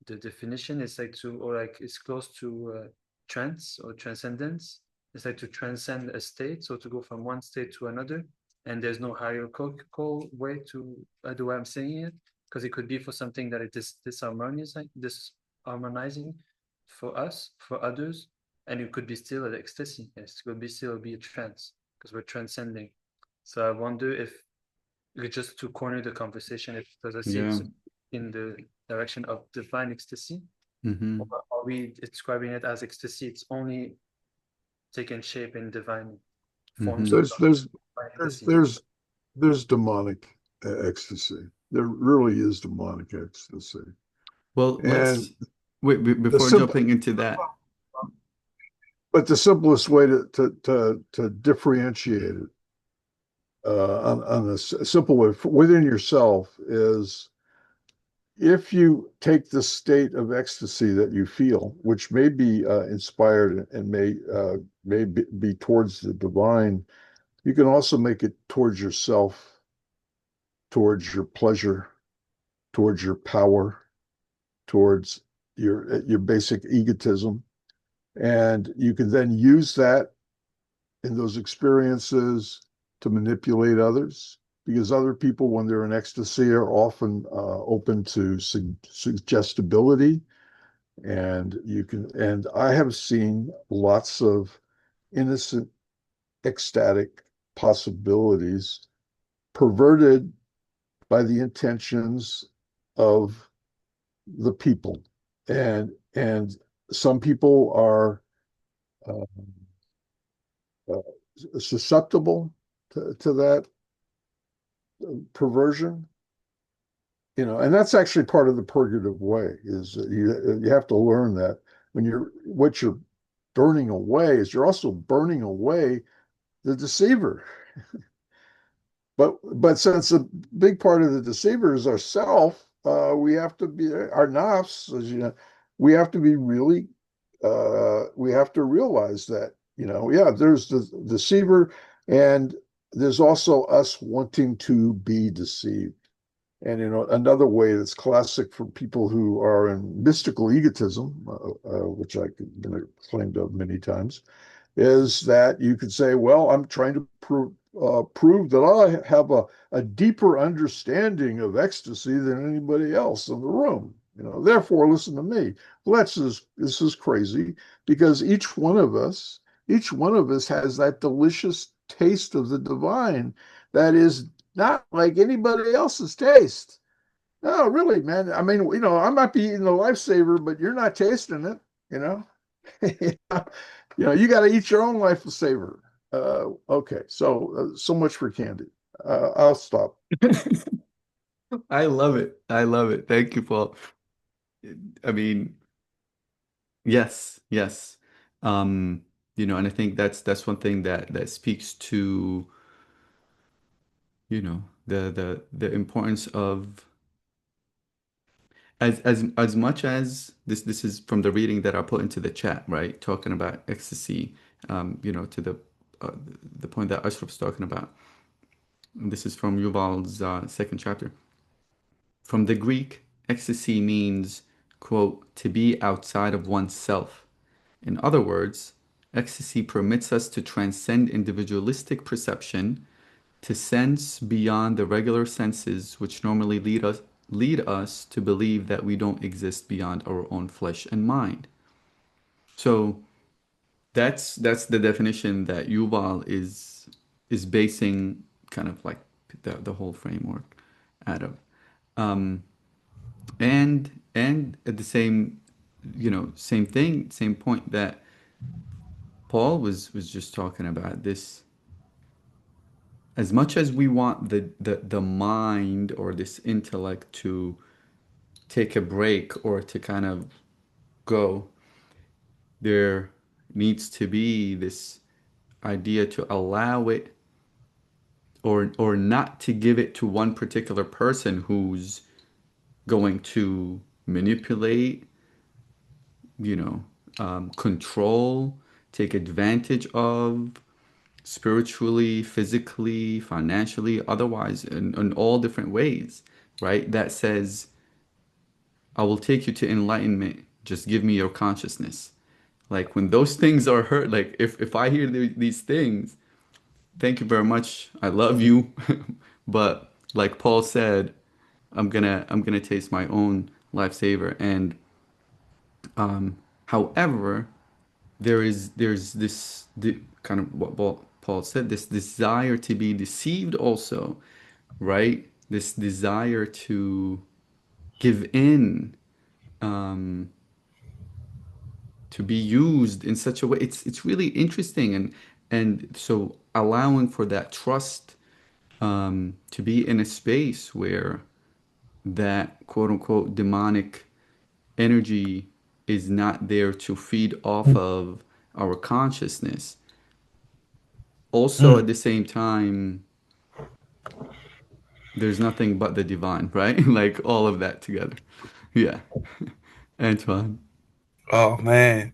definition, it's like to, or like it's close to trance or transcendence. It's like to transcend a state, so to go from one state to another, and there's no hierarchical way to the way I'm saying it, because it could be for something that it is disharmonizing for us, for others, and it could be still an ecstasy. Yes, it could be still be a trance because we're transcending. So I wonder if just to corner the conversation, if because I see Yeah. it's in the direction of divine ecstasy, Mm-hmm. or are we describing it as ecstasy? It's only taken shape in divine forms Mm-hmm. of There's there's divine there's ecstasy. there's there's demonic ecstasy. There really is demonic ecstasy. Well, And let's wait the before simple, jumping into that. but the simplest way to differentiate it on a simple way within yourself is if you take the state of ecstasy that you feel, which may be inspired and may be towards the divine, you can also make it towards yourself, towards your pleasure, towards your power, towards your basic egotism, and you can then use that in those experiences to manipulate others because other people, when they're in ecstasy, are often open to suggestibility. And I have seen lots of innocent, ecstatic possibilities perverted by the intentions of the people. And some people are uh, uh, susceptible to that perversion, and that's actually part of the purgative way is you have to learn that what you're burning away is you're also burning away the deceiver. But since a big part of the deceiver is ourself, we have to be our nafs, as you know, we have to be really we have to realize that, yeah, there's the deceiver and there's also us wanting to be deceived. And another way that's classic for people who are in mystical egotism, which I've been claimed of many times, is that you could say, well, I'm trying to prove that I have a deeper understanding of ecstasy than anybody else in the room. Therefore, listen to me. Well, this is crazy because each one of us has that delicious taste of the divine that is not like anybody else's taste. No, really, man. I mean, I might be eating the lifesaver, but you're not tasting it, you know? You got to eat your own lifesaver. Okay, so much for candy. I'll stop. I love it. I love it. Thank you, Paul. I mean, yes, yes. And I think that's one thing that speaks to, the importance of as much as this is from the reading that I put into the chat, right? Talking about ecstasy, to uh, the point that Ashraf's talking about. And this is from Yuval's second chapter. From the Greek, ecstasy means, quote, to be outside of oneself. In other words, ecstasy permits us to transcend individualistic perception, to sense beyond the regular senses which normally lead us to believe that we don't exist beyond our own flesh and mind. So that's the definition that Yuval is basing kind of like the whole framework out of. Um, and at the same thing, same point that Paul was just talking about this. As much as we want the mind or this intellect to take a break or to kind of go, there needs to be this idea to allow it or not to give it to one particular person who's going to manipulate, you know, control, take advantage of, spiritually, physically, financially, otherwise, in all different ways, right? That says, I will take you to enlightenment. Just give me your consciousness. Like when those things are hurt, like if I hear these things, thank you very much. I love you. But like Paul said, I'm gonna taste my own lifesaver. And however, there's this kind of what Paul said, this desire to be deceived also, right? This desire to give in, to be used in such a way. It's really interesting, and so allowing for that trust, to be in a space where that quote unquote demonic energy is not there to feed off of our consciousness. Also, at the same time, there's nothing but the divine, right? Like all of that together. Yeah. Antoine. Oh man,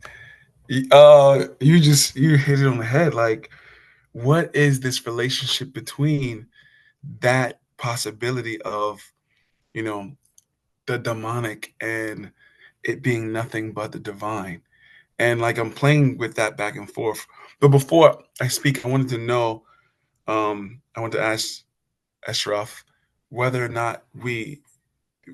you hit it on the head. Like, what is this relationship between that possibility of, you know, the demonic and it being nothing but the divine? And like I'm playing with that back and forth. But before I speak, I wanted to know, I wanted to ask Ashraf whether or not we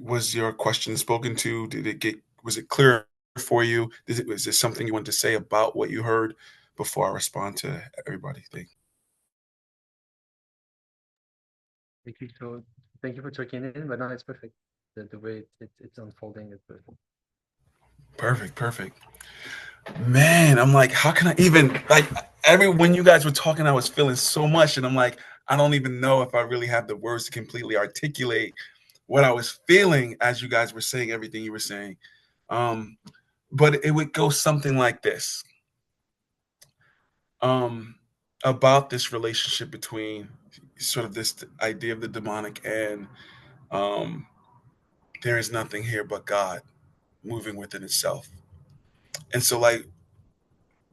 was your question spoken to? Did it get was it clear for you? Was there something you wanted to say about what you heard before I respond to everybody? Thank you. So thank you for checking in, but no, it's perfect. The way it's unfolding is perfect. Perfect, perfect. Man, I'm like, how can I even like every when you guys were talking, I was feeling so much, and I'm like, I don't even know if I really have the words to completely articulate what I was feeling as you guys were saying everything you were saying. Um, but it would go something like this. Um, about this relationship between sort of this idea of the demonic and um, there is nothing here but God moving within itself. And so, like,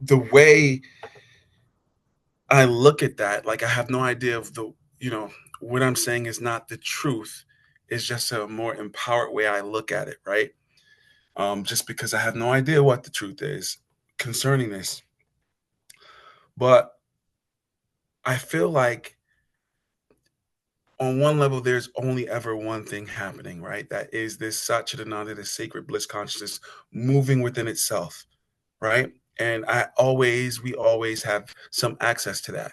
the way I look at that, like, I have no idea of what I'm saying is not the truth. It's just a more empowered way I look at it, right? Just because I have no idea what the truth is concerning this. But I feel like on one level, there's only ever one thing happening, right? That is this Satchitananda, this sacred bliss consciousness moving within itself, right? And we always have some access to that.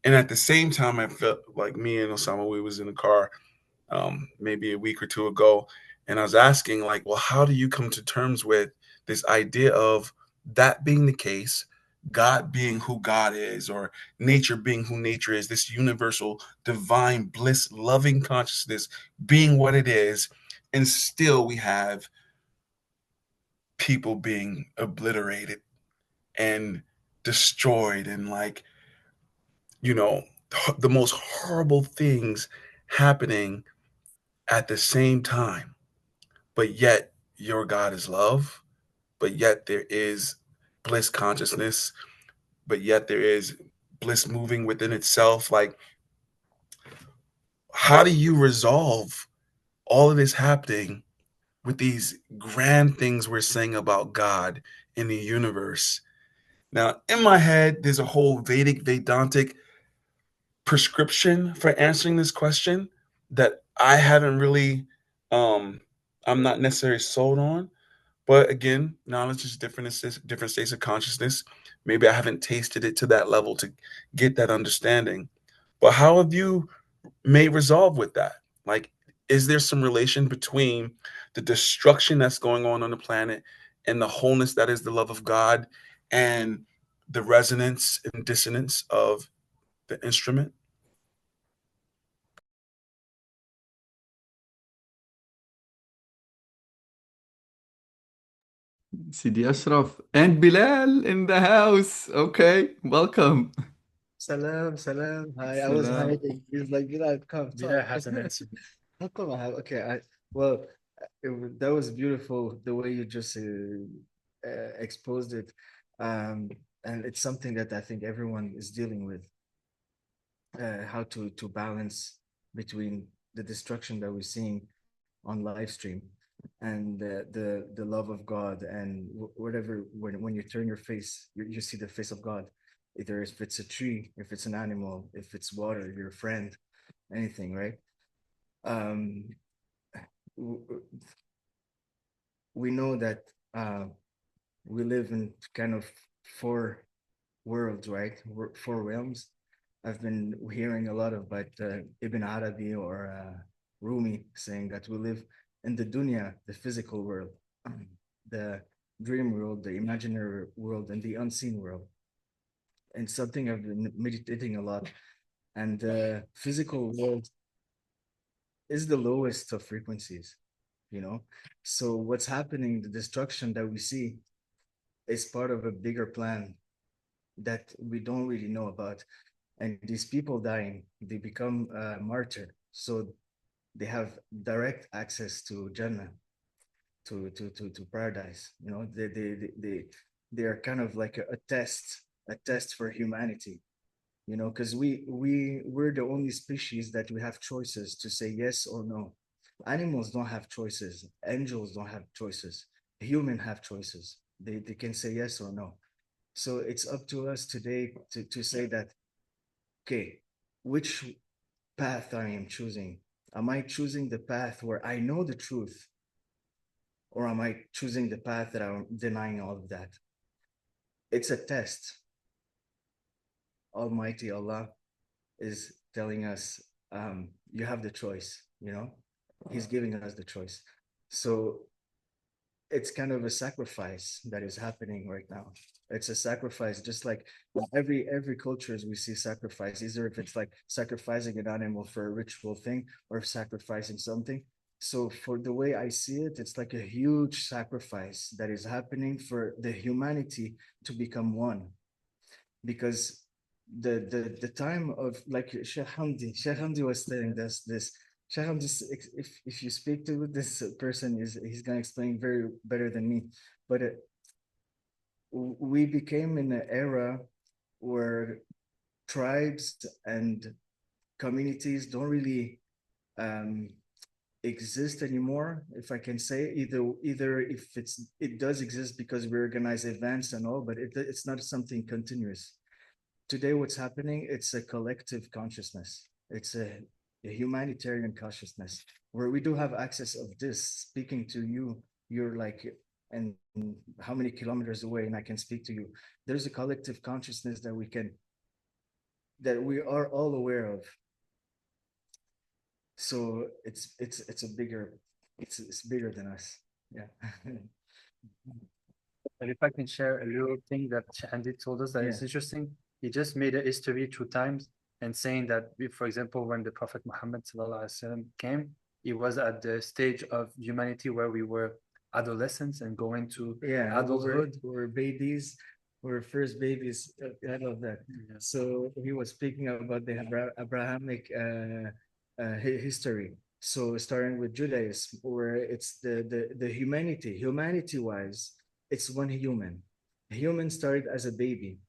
And at the same time, I felt like me and Osama, we was in the car maybe a week or two ago, and I was asking, like, well, how do you come to terms with this idea of that being the case, God being who God is, or nature being who nature is, this universal, divine, bliss, loving consciousness being what it is, and still we have people being obliterated and destroyed, and like, you know, the most horrible things happening at the same time, but yet your God is love, but yet there is bliss consciousness, but yet there is bliss moving within itself. Like, how do you resolve all of this happening with these grand things we're saying about God in the universe? Now, in my head, there's a whole Vedic, Vedantic prescription for answering this question that I haven't really, I'm not necessarily sold on. But again, knowledge is different. It's different states of consciousness. Maybe I haven't tasted it to that level to get that understanding. But how have you made resolve with that? Like, is there some relation between the destruction that's going on the planet and the wholeness that is the love of God and the resonance and dissonance of the instrument? Sidi Ashraf and Bilal in the house. Okay, welcome. Salam, salam. Hi, I was Salam. hiding. He's like, Bilal, come Mira talk. has an answer. How come I have? Okay, well, that was beautiful the way you just exposed it, and it's something that I think everyone is dealing with. How to balance between the destruction that we're seeing on live stream and the love of God, and whatever, when you turn your face, you see the face of God, either if it's a tree, if it's an animal, if it's water, your friend, anything, right? um we know that we live in kind of four worlds, right? Four realms. I've been hearing a lot about Ibn Arabi or Rumi saying that we live in the dunya, the physical world, the dream world, the imaginary world, and the unseen world. And something I've been meditating a lot. And the physical world is the lowest of frequencies, you know? So what's happening, the destruction that we see, is part of a bigger plan that we don't really know about. And these people dying, they become martyr. So they have direct access to Jannah, to paradise. You know, they are kind of like a test for humanity. You know, because we're the only species that we have choices to say yes or no. Animals don't have choices. Angels don't have choices. Humans have choices. They can say yes or no. So it's up to us today to say that, okay, which path I am choosing? Am I choosing the path where I know the truth? Or am I choosing the path that I'm denying all of that? It's a test. Almighty Allah is telling us, you have the choice, you know? He's giving us the choice. So it's kind of a sacrifice that is happening right now. It's a sacrifice, just like every cultures we see sacrifice, either if it's like sacrificing an animal for a ritual thing or sacrificing something. So for the way I see it, it's like a huge sacrifice that is happening for the humanity to become one. Because the time of, like Sheikh Hamdi was saying this Sheikh Hamdi, if you speak to this person, he's gonna explain very better than me. But we became in an era where tribes and communities don't really exist anymore, if I can say. Either if it does exist because we organize events and all, but it's not something continuous. Today what's happening, it's a collective consciousness. It's a humanitarian consciousness where we do have access of this. Speaking to you, you're like, and how many kilometers away, and I can speak to you. There's a collective consciousness that we are all aware of. So it's bigger than us. Yeah. And if I can share a little thing that Andy told us that is Yeah. interesting. He just made a history through times and saying that, for example, when the Prophet Muhammad ﷺ came, he was at the stage of humanity where we were adolescents and going to adulthood. We were babies. We were first babies. I love that. Yeah. So he was speaking about the Abrahamic history. So starting with Judaism, where it's the humanity wise, it's one human. A human started as a baby.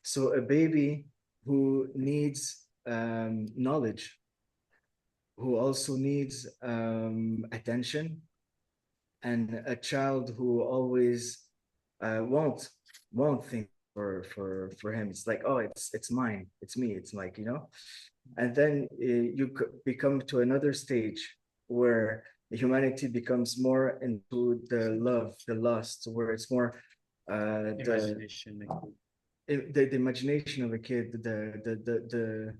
So a baby who needs knowledge, who also needs attention, and a child who always won't think for him. It's like, oh, it's mine, it's me. It's like, you know. And then you become to another stage where humanity becomes more into the love, the lust, where it's more Imagination. the imagination of a kid, the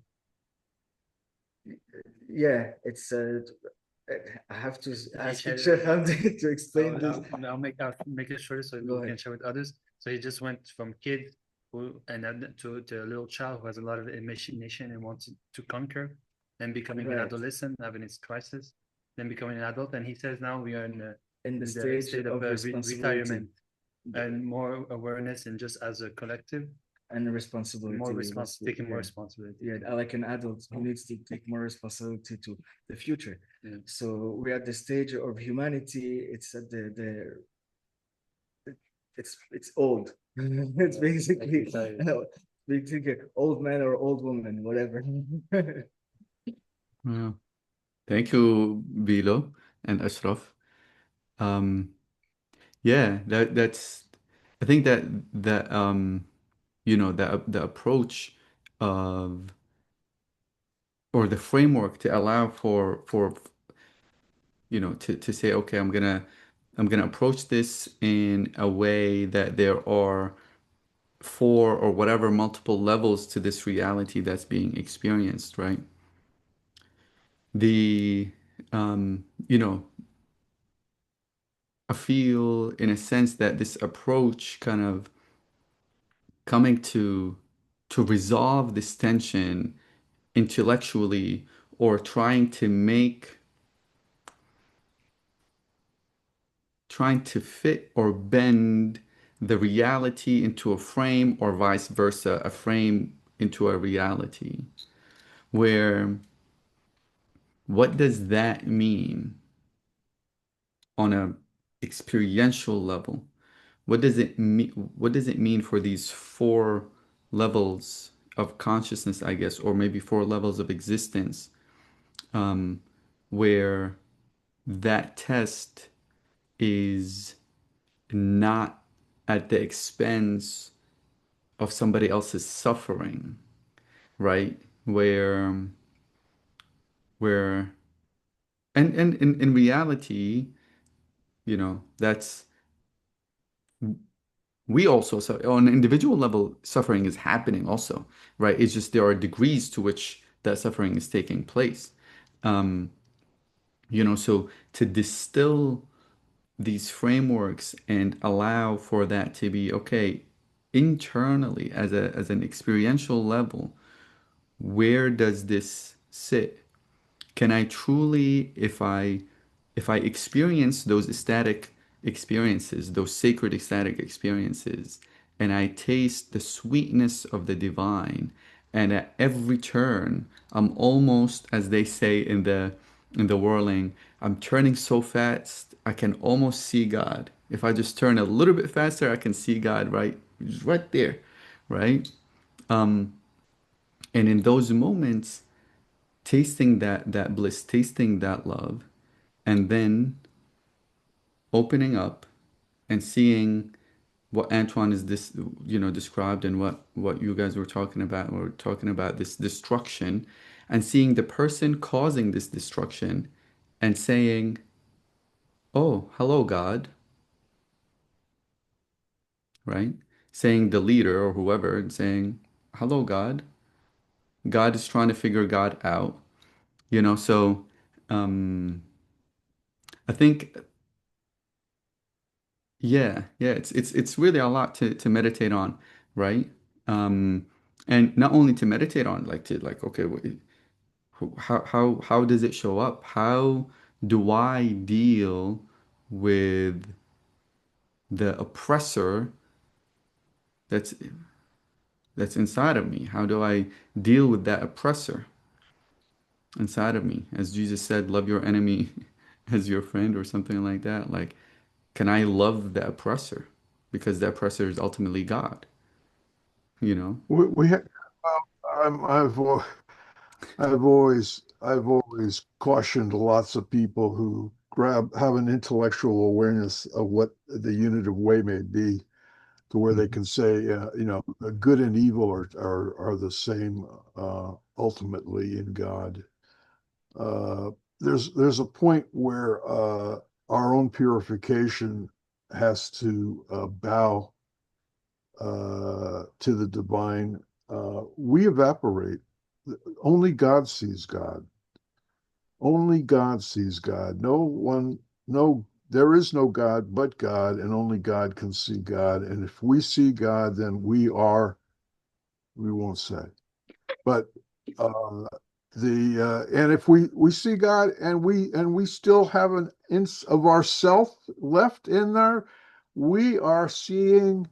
yeah, it's I have to ask Sheikh Hamdi to explain this. I'll make it shorter so we can share with others. So he just went from kid and then to a little child who has a lot of imagination and wants to conquer, then becoming an adolescent, having his crisis, then becoming an adult. And he says now we are in the state of retirement and more awareness, and just as a collective. And responsibility. Taking more responsibility. Yeah, like an adult who needs to take more responsibility to the future. Yeah. So we're at the stage of humanity. It's at it's old. It's basically Sorry. basically old man or old woman, whatever. Wow. Thank you, Bilo and Ashraf. Um, yeah, that's I think that the approach of or the framework to allow for to say, okay, I'm gonna approach this in a way that there are four or whatever multiple levels to this reality that's being experienced, right? The um, you know, I feel in a sense that this approach kind of coming to resolve this tension intellectually or trying to fit or bend the reality into a frame or vice versa, a frame into a reality. Where what does that mean on a experiential level? What does it mean? What does it mean for these four levels of consciousness, I guess, or maybe four levels of existence, um, where that test is not at the expense of somebody else's suffering, right? Where and in reality, that's we also, so on an individual level, suffering is happening also, right? It's just there are degrees to which that suffering is taking place. Um, so to distill these frameworks and allow for that to be okay internally as an experiential level, where does this sit? Can I truly, if I experience those ecstatic experiences, those sacred ecstatic experiences, and I taste the sweetness of the divine, and at every turn, I'm almost, as they say in the whirling, I'm turning so fast, I can almost see God. If I just turn a little bit faster, I can see God right there, right? And in those moments, tasting that bliss, tasting that love, and then opening up and seeing what Antoine is described and what you guys were talking about. We're talking about this destruction and seeing the person causing this destruction and saying, "Oh, hello, God," right? Saying the leader or whoever and saying, "Hello, God." God is trying to figure God out, so um, I think yeah, it's really a lot to meditate on, right? Um, and not only to meditate on, okay, how does it show up? How do I deal with the oppressor that's that's inside of me? How do I deal with that oppressor inside of me? As Jesus said, love your enemy as your friend or something like that. Like, can I love the oppressor? Because the oppressor is ultimately God, you know? We have, I've always cautioned lots of people who have an intellectual awareness of what the unit of way may be, to where they Mhm. can say, good and evil are the same ultimately in God. Uh, there's a point where our own purification has to bow to the divine. We evaporate. Only God sees God. Only God sees God. No one, no, there is no God but God, and only God can see God. And if we see God, then we won't say. But uh, and if we see God and we still have an inch of ourself left in there, we are seeing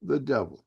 the devil.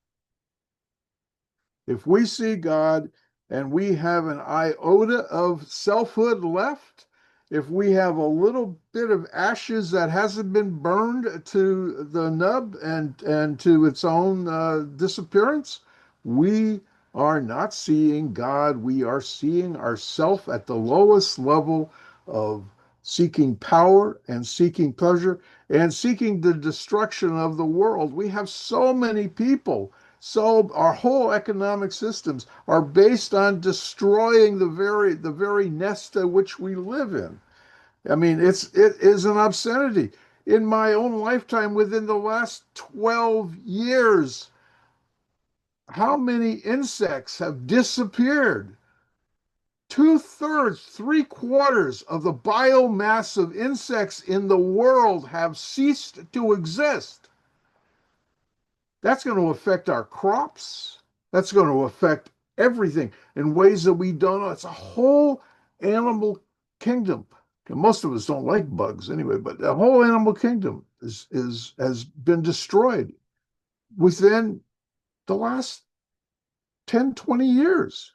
If we see God and we have an iota of selfhood left, if we have a little bit of ashes that hasn't been burned to the nub and to its own disappearance, we are not seeing God. We are seeing ourself at the lowest level of seeking power and seeking pleasure and seeking the destruction of the world. We have so many people. So our whole economic systems are based on destroying the very nest in which we live in. I mean, it is an obscenity. In my own lifetime, within the last 12 years, how many insects have disappeared? Two-thirds, three-quarters of the biomass of insects in the world have ceased to exist. That's going to affect our crops. That's going to affect everything in ways that we don't know. It's a whole animal kingdom. And most of us don't like bugs anyway, but the whole animal kingdom has been destroyed within the last 10, 20 years.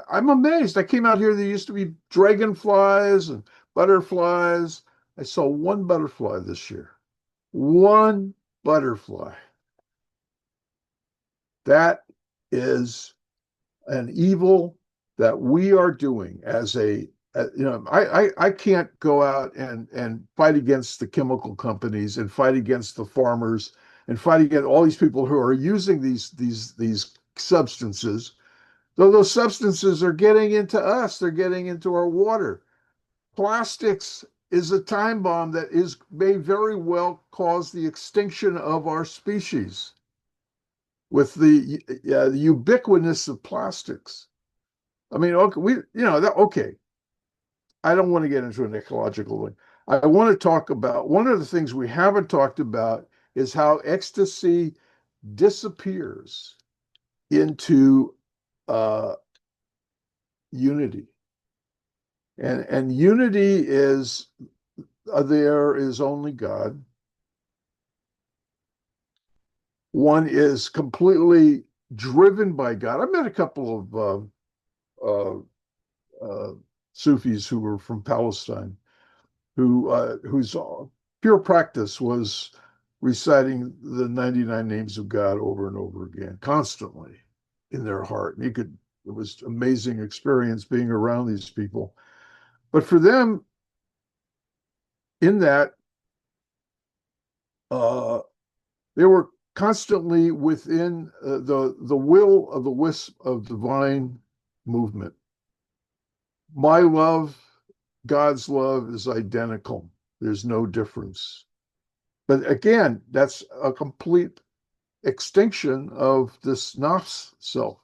I'm amazed. I came out here, there used to be dragonflies and butterflies. I saw one butterfly this year. One butterfly. That is an evil that we are doing as I can't go out and fight against the chemical companies and fight against the farmers and fight against all these people who are using these substances. Though those substances are getting into us, they're getting into our water. Plastics is a time bomb that may very well cause the extinction of our species with the ubiquitous of plastics. I mean, okay, I don't want to get into an ecological thing. I want to talk about one of the things we haven't talked about is how ecstasy disappears into unity. And unity is there is only God. One is completely driven by God. I met a couple of Sufis who were from Palestine, whose pure practice was reciting the 99 names of God over and over again, constantly in their heart. And it was amazing experience being around these people. But for them, in that, they were constantly within the will of the wisp of divine movement. My love, God's love is identical. There's no difference. But again, that's a complete extinction of this nafs self.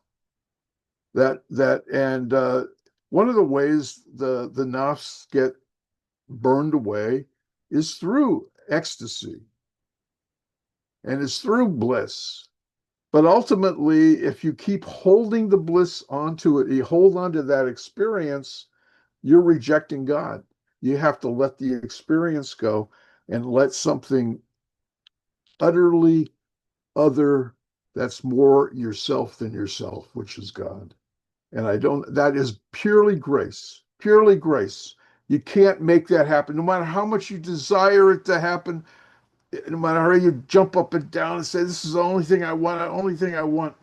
And one of the ways the nafs get burned away is through ecstasy, and it's through bliss. But ultimately, if you keep holding the bliss onto it, you hold on to that experience, you're rejecting God. You have to let the experience go and let something utterly other that's more yourself than yourself, which is God. And that is purely grace, purely grace. You can't make that happen. No matter how much you desire it to happen, no matter how you jump up and down and say, this is the only thing I want, the only thing I want.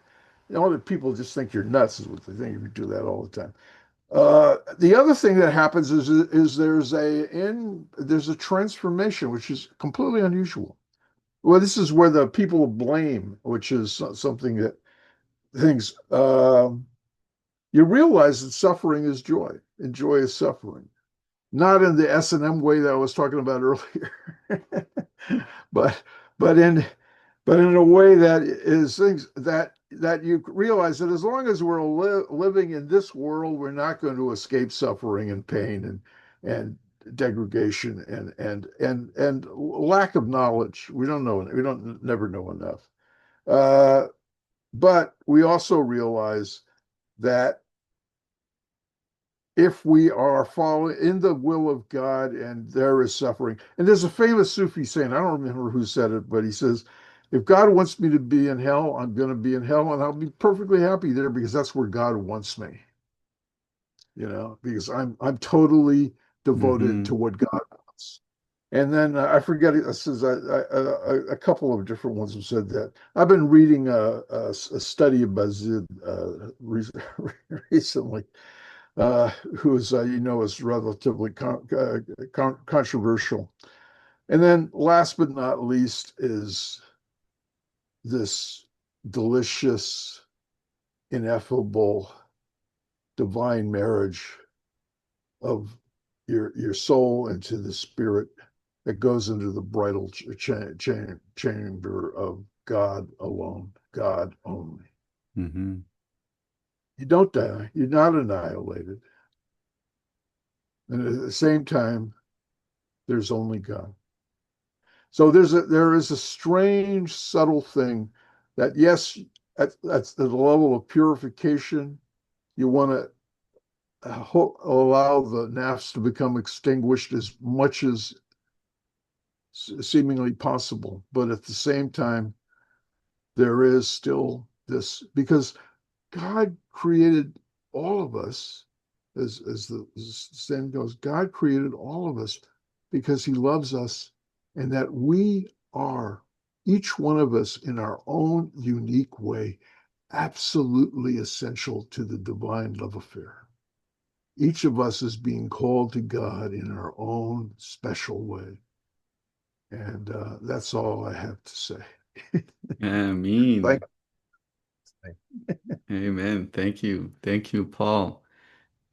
Other people just think you're nuts is what they think if you do that all the time. The other thing that happens is there's a transformation, which is completely unusual. Well, this is where the people blame, which is something that things you realize that suffering is joy, and joy is suffering. Not in the S&M way that I was talking about earlier, but but in a way that is things that you realize that as long as we're living in this world, we're not going to escape suffering and pain and degradation and lack of knowledge. We don't know. We don't never know enough. But we also realize that if we are following in the will of God and there is suffering, and there's a famous Sufi saying, I don't remember who said it, but he says, if God wants me to be in hell, I'm going to be in hell, and I'll be perfectly happy there because that's where God wants me. Because I'm totally devoted Mm-hmm. to what God wants. And then I forget it says a couple of different ones have said that. I've been reading a study of Bazid recently, who is is relatively controversial. And then last but not least is this delicious, ineffable, divine marriage of your soul into the spirit that goes into the bridal chamber of God alone, God only. Mm-hmm. You don't die, you're not annihilated. And at the same time, there's only God. So there is a strange, subtle thing that yes, at the level of purification, you want to allow the nafs to become extinguished as much as seemingly possible. But at the same time, there is still this because God created all of us, as the saying goes, God created all of us because he loves us, and that we are, each one of us in our own unique way, absolutely essential to the divine love affair. Each of us is being called to God in our own special way. And that's all I have to say. Thank Amen. you. Amen. Thank you. Thank you, Paul.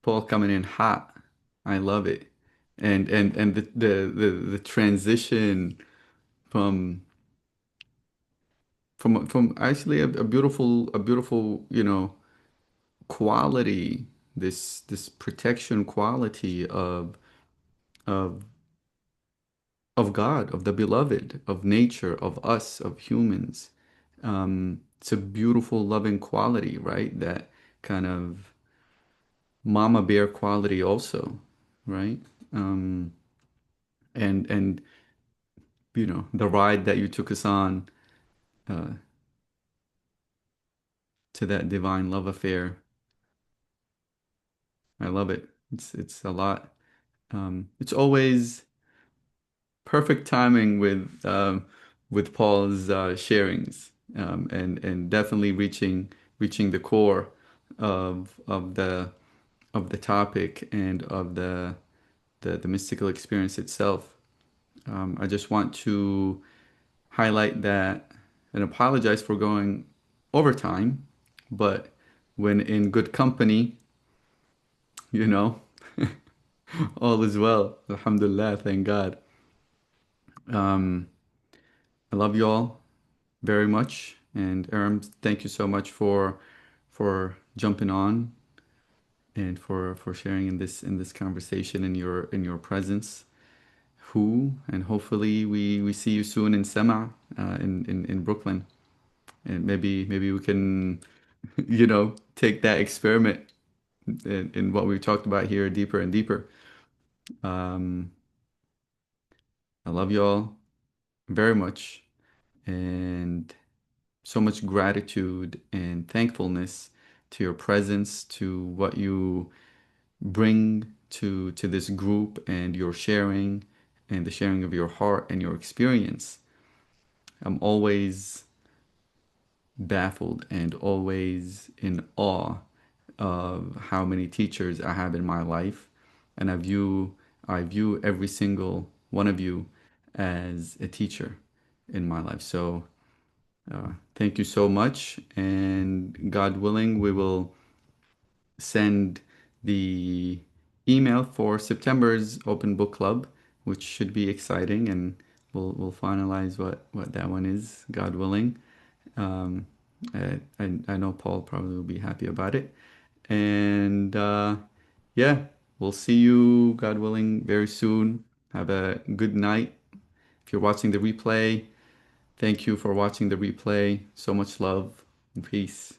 Paul coming in hot. I love it. And the transition from from actually a beautiful, quality, this protection quality of of God, of the beloved, of nature, of us, of humans. It's a beautiful, loving quality, right? That kind of mama bear quality also, right? Um, and the ride that you took us on uh, to that divine love affair. I love it. It's a lot. It's always perfect timing with Paul's sharings, and definitely reaching the core of the topic and of the mystical experience itself. I just want to highlight that and apologize for going over time, but when in good company, you know, all is well. Alhamdulillah, thank God. Um, I love you all very much, and Aram, thank you so much for jumping on and for sharing in this conversation in your presence. Who and hopefully we see you soon in Sema in Brooklyn, and maybe we can take that experiment in what we talked about here deeper and deeper. Um, I love you all very much, and so much gratitude and thankfulness to your presence, to what you bring to this group, and your sharing and the sharing of your heart and your experience. I'm always baffled and always in awe of how many teachers I have in my life, and I view every single one of you as a teacher in my life. So thank you so much, and God willing, we will send the email for September's open book club, which should be exciting, and we'll finalize what that one is, God willing. Um, I know Paul probably will be happy about it, and yeah, we'll see you, God willing, very soon. Have a good night. If you're watching the replay, thank you for watching the replay. So much love and peace.